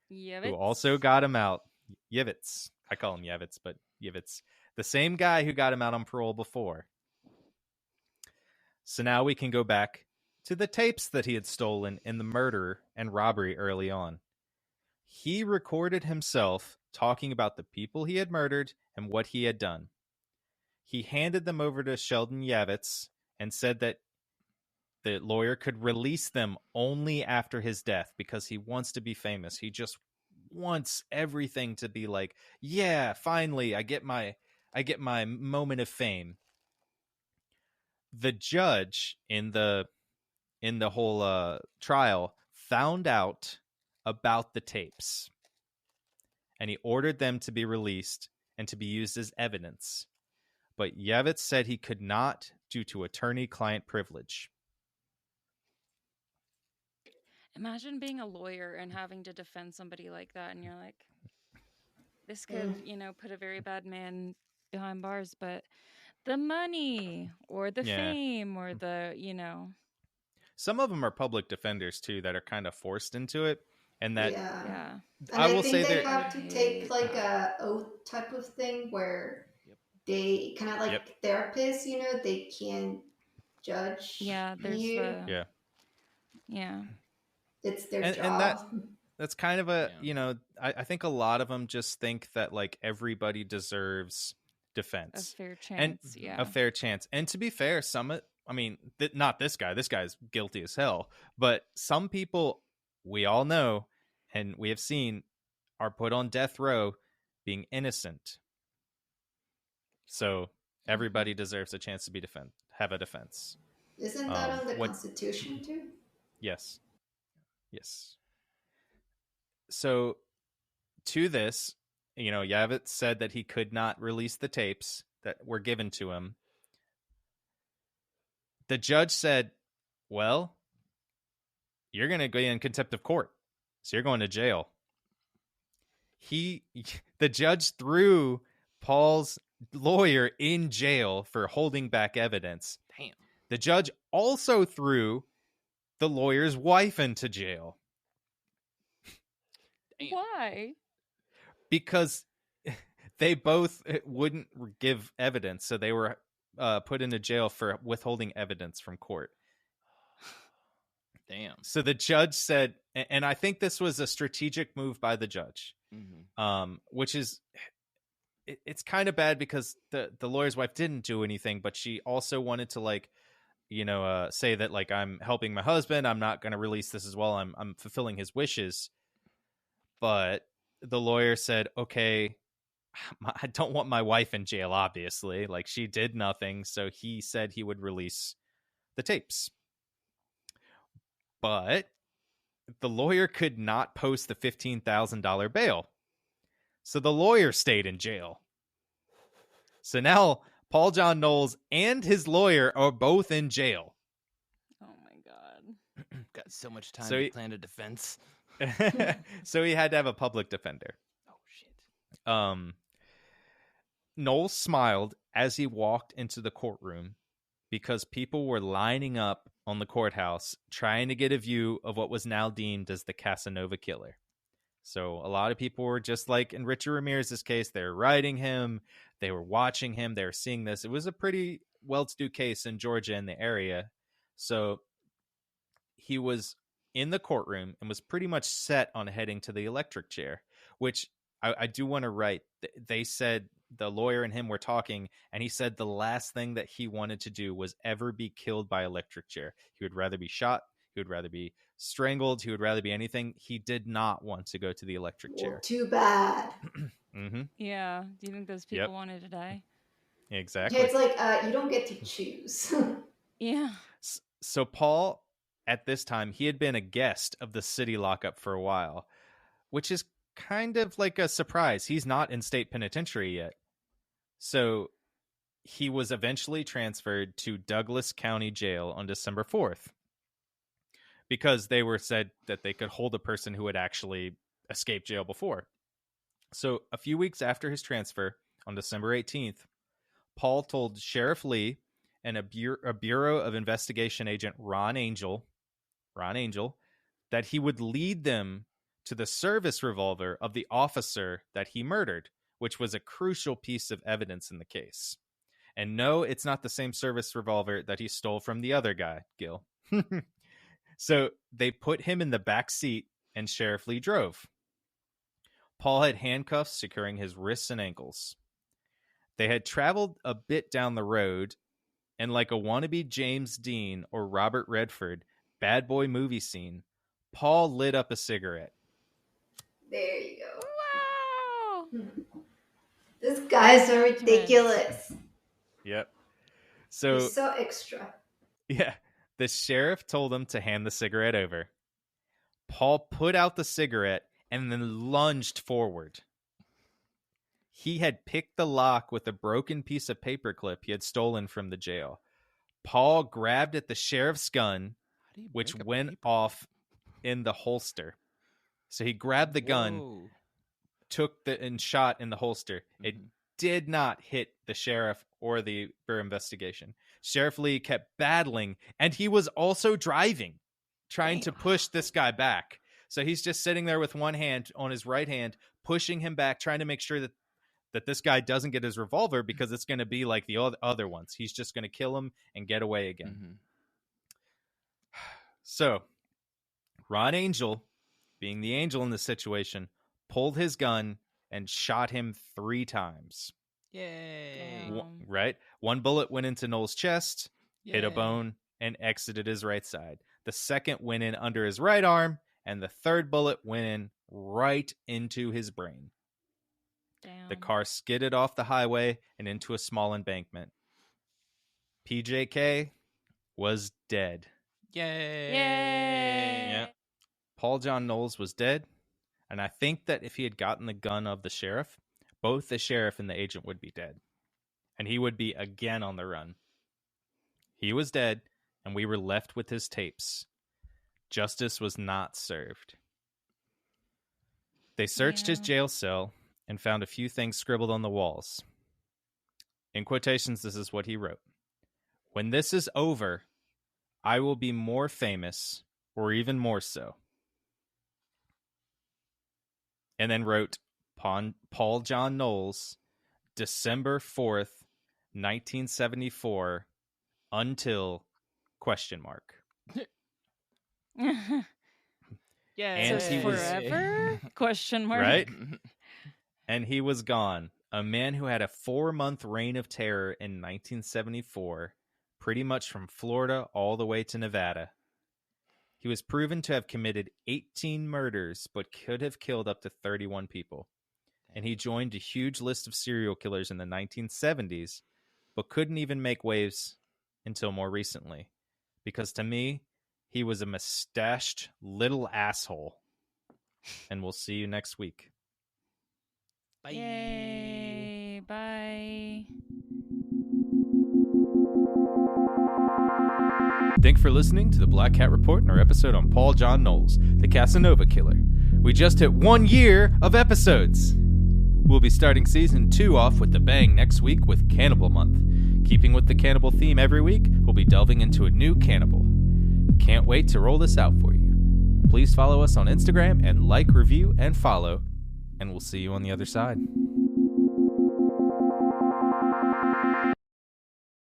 who also got him out. Yavitz. I call him Yavitz, but Yavitz. The same guy who got him out on parole before. So now we can go back to the tapes that he had stolen in the murder and robbery early on. He recorded himself talking about the people he had murdered and what he had done. He handed them over to Sheldon Yavitz and said that the lawyer could release them only after his death because he wants to be famous. He just wants everything to be like, yeah, finally, I get my moment of fame. The judge in the whole trial found out about the tapes, and he ordered them to be released and to be used as evidence. But Yavitz said he could not due to attorney-client privilege. Imagine being a lawyer and having to defend somebody like that, and you're like, this could, put a very bad man behind bars, but the money or the fame or the, Some of them are public defenders too that are kind of forced into it, and that And I will think they have to take like a oath type of thing where they kind of like therapists, they can't judge. Yeah, there's you. It's their job. And that's kind of a, I think a lot of them just think that like everybody deserves defense. A fair chance, A fair chance. And to be fair, not this guy. This guy's guilty as hell. But some people we all know and we have seen are put on death row being innocent. So everybody deserves a chance to be have a defense. Isn't that on the Constitution too? Yes. So to this, Yavitz said that he could not release the tapes that were given to him. The judge said, well, you're going to go in contempt of court. So you're going to jail. The judge threw Paul's lawyer in jail for holding back evidence. Damn. The judge also threw the lawyer's wife into jail. Why? Because they both wouldn't give evidence, so they were put into jail for withholding evidence from court. Damn. So the judge said, and I think this was a strategic move by the judge, which is, it's kind of bad because the lawyer's wife didn't do anything, but she also wanted to say that like, I'm helping my husband, I'm not going to release this as well, I'm fulfilling his wishes. But the lawyer said, okay, I don't want my wife in jail, obviously. Like, she did nothing, so he said he would release the tapes. But the lawyer could not post the $15,000 bail. So the lawyer stayed in jail. So now Paul John Knowles and his lawyer are both in jail. Oh my god. Got so much time So to he- plan a defense. So he had to have a public defender. Oh shit. Knowles smiled as he walked into the courtroom because people were lining up on the courthouse trying to get a view of what was now deemed as the Casanova Killer. So a lot of people were just like in Richard Ramirez's case, they were writing him, they were watching him, they were seeing this. It was a pretty well-to-do case in Georgia in the area. So he was in the courtroom and was pretty much set on heading to the electric chair, which I do want to write. They said the lawyer and him were talking, and he said the last thing that he wanted to do was ever be killed by electric chair. He would rather be shot. He would rather be strangled. He would rather be anything. He did not want to go to the electric chair. Well, too bad. Mm-hmm. Yeah. Do you think those people Yep. wanted to die? Exactly. Yeah, it's like you don't get to choose. Yeah. So Paul, at this time, he had been a guest of the city lockup for a while, which is kind of like a surprise. He's not in state penitentiary yet. So he was eventually transferred to Douglas County Jail on December 4th because they were said that they could hold a person who had actually escaped jail before. So a few weeks after his transfer, on December 18th, Paul told Sheriff Lee and a Bureau of Investigation agent, Ron Angel, that he would lead them to the service revolver of the officer that he murdered, which was a crucial piece of evidence in the case. And no, it's not the same service revolver that he stole from the other guy, Gil. So they put him in the back seat and Sheriff Lee drove. Paul had handcuffs securing his wrists and ankles. They had traveled a bit down the road, and like a wannabe James Dean or Robert Redford bad boy movie scene, Paul lit up a cigarette. There you go. Wow. This guy's so ridiculous. Yep. So He's so extra. yeah, the sheriff told him to hand the cigarette over. Paul put out the cigarette and then lunged forward. He had picked the lock with a broken piece of paperclip he had stolen from the jail. Paul grabbed at the sheriff's gun, which went off in the holster. So he grabbed the gun, took and shot in the holster. It did not hit the sheriff or the Bureau of Investigation. Sheriff Lee kept battling, and he was also driving, trying to push this guy back. So he's just sitting there with one hand on his right hand, pushing him back, trying to make sure that this guy doesn't get his revolver because it's going to be like the other ones. He's just going to kill him and get away again. So Ron Angel, being the angel in this situation, pulled his gun and shot him 3 times. Yay. Right? One bullet went into Knowles' chest, hit a bone, and exited his right side. The second went in under his right arm, and the third bullet went in right into his brain. Damn. The car skidded off the highway and into a small embankment. PJK was dead. Yay. Yay. Yeah. Paul John Knowles was dead, and I think that if he had gotten the gun of the sheriff, both the sheriff and the agent would be dead, and he would be again on the run. He was dead, and we were left with his tapes. Justice was not served. They searched his jail cell and found a few things scribbled on the walls. In quotations, this is what he wrote. "When this is over, I will be more famous, or even more so." And then wrote, Paul John Knowles December 4th, 1974 until ? Yeah, And so he was- forever? Question mark. Right? And he was gone. A man who had a 4-month reign of terror in 1974, pretty much from Florida all the way to Nevada. He was proven to have committed 18 murders, but could have killed up to 31 people. And he joined a huge list of serial killers in the 1970s, but couldn't even make waves until more recently. Because to me, he was a mustached little asshole. And we'll see you next week. Bye. Yay. Bye. Thanks for listening to the Black Cat Report and our episode on Paul John Knowles, the Casanova Killer. We just hit 1 year of episodes. We'll be starting season 2 off with a bang next week with Cannibal Month. Keeping with the cannibal theme every week, we'll be delving into a new cannibal. Can't wait to roll this out for you. Please follow us on Instagram and like, review, and follow, and we'll see you on the other side.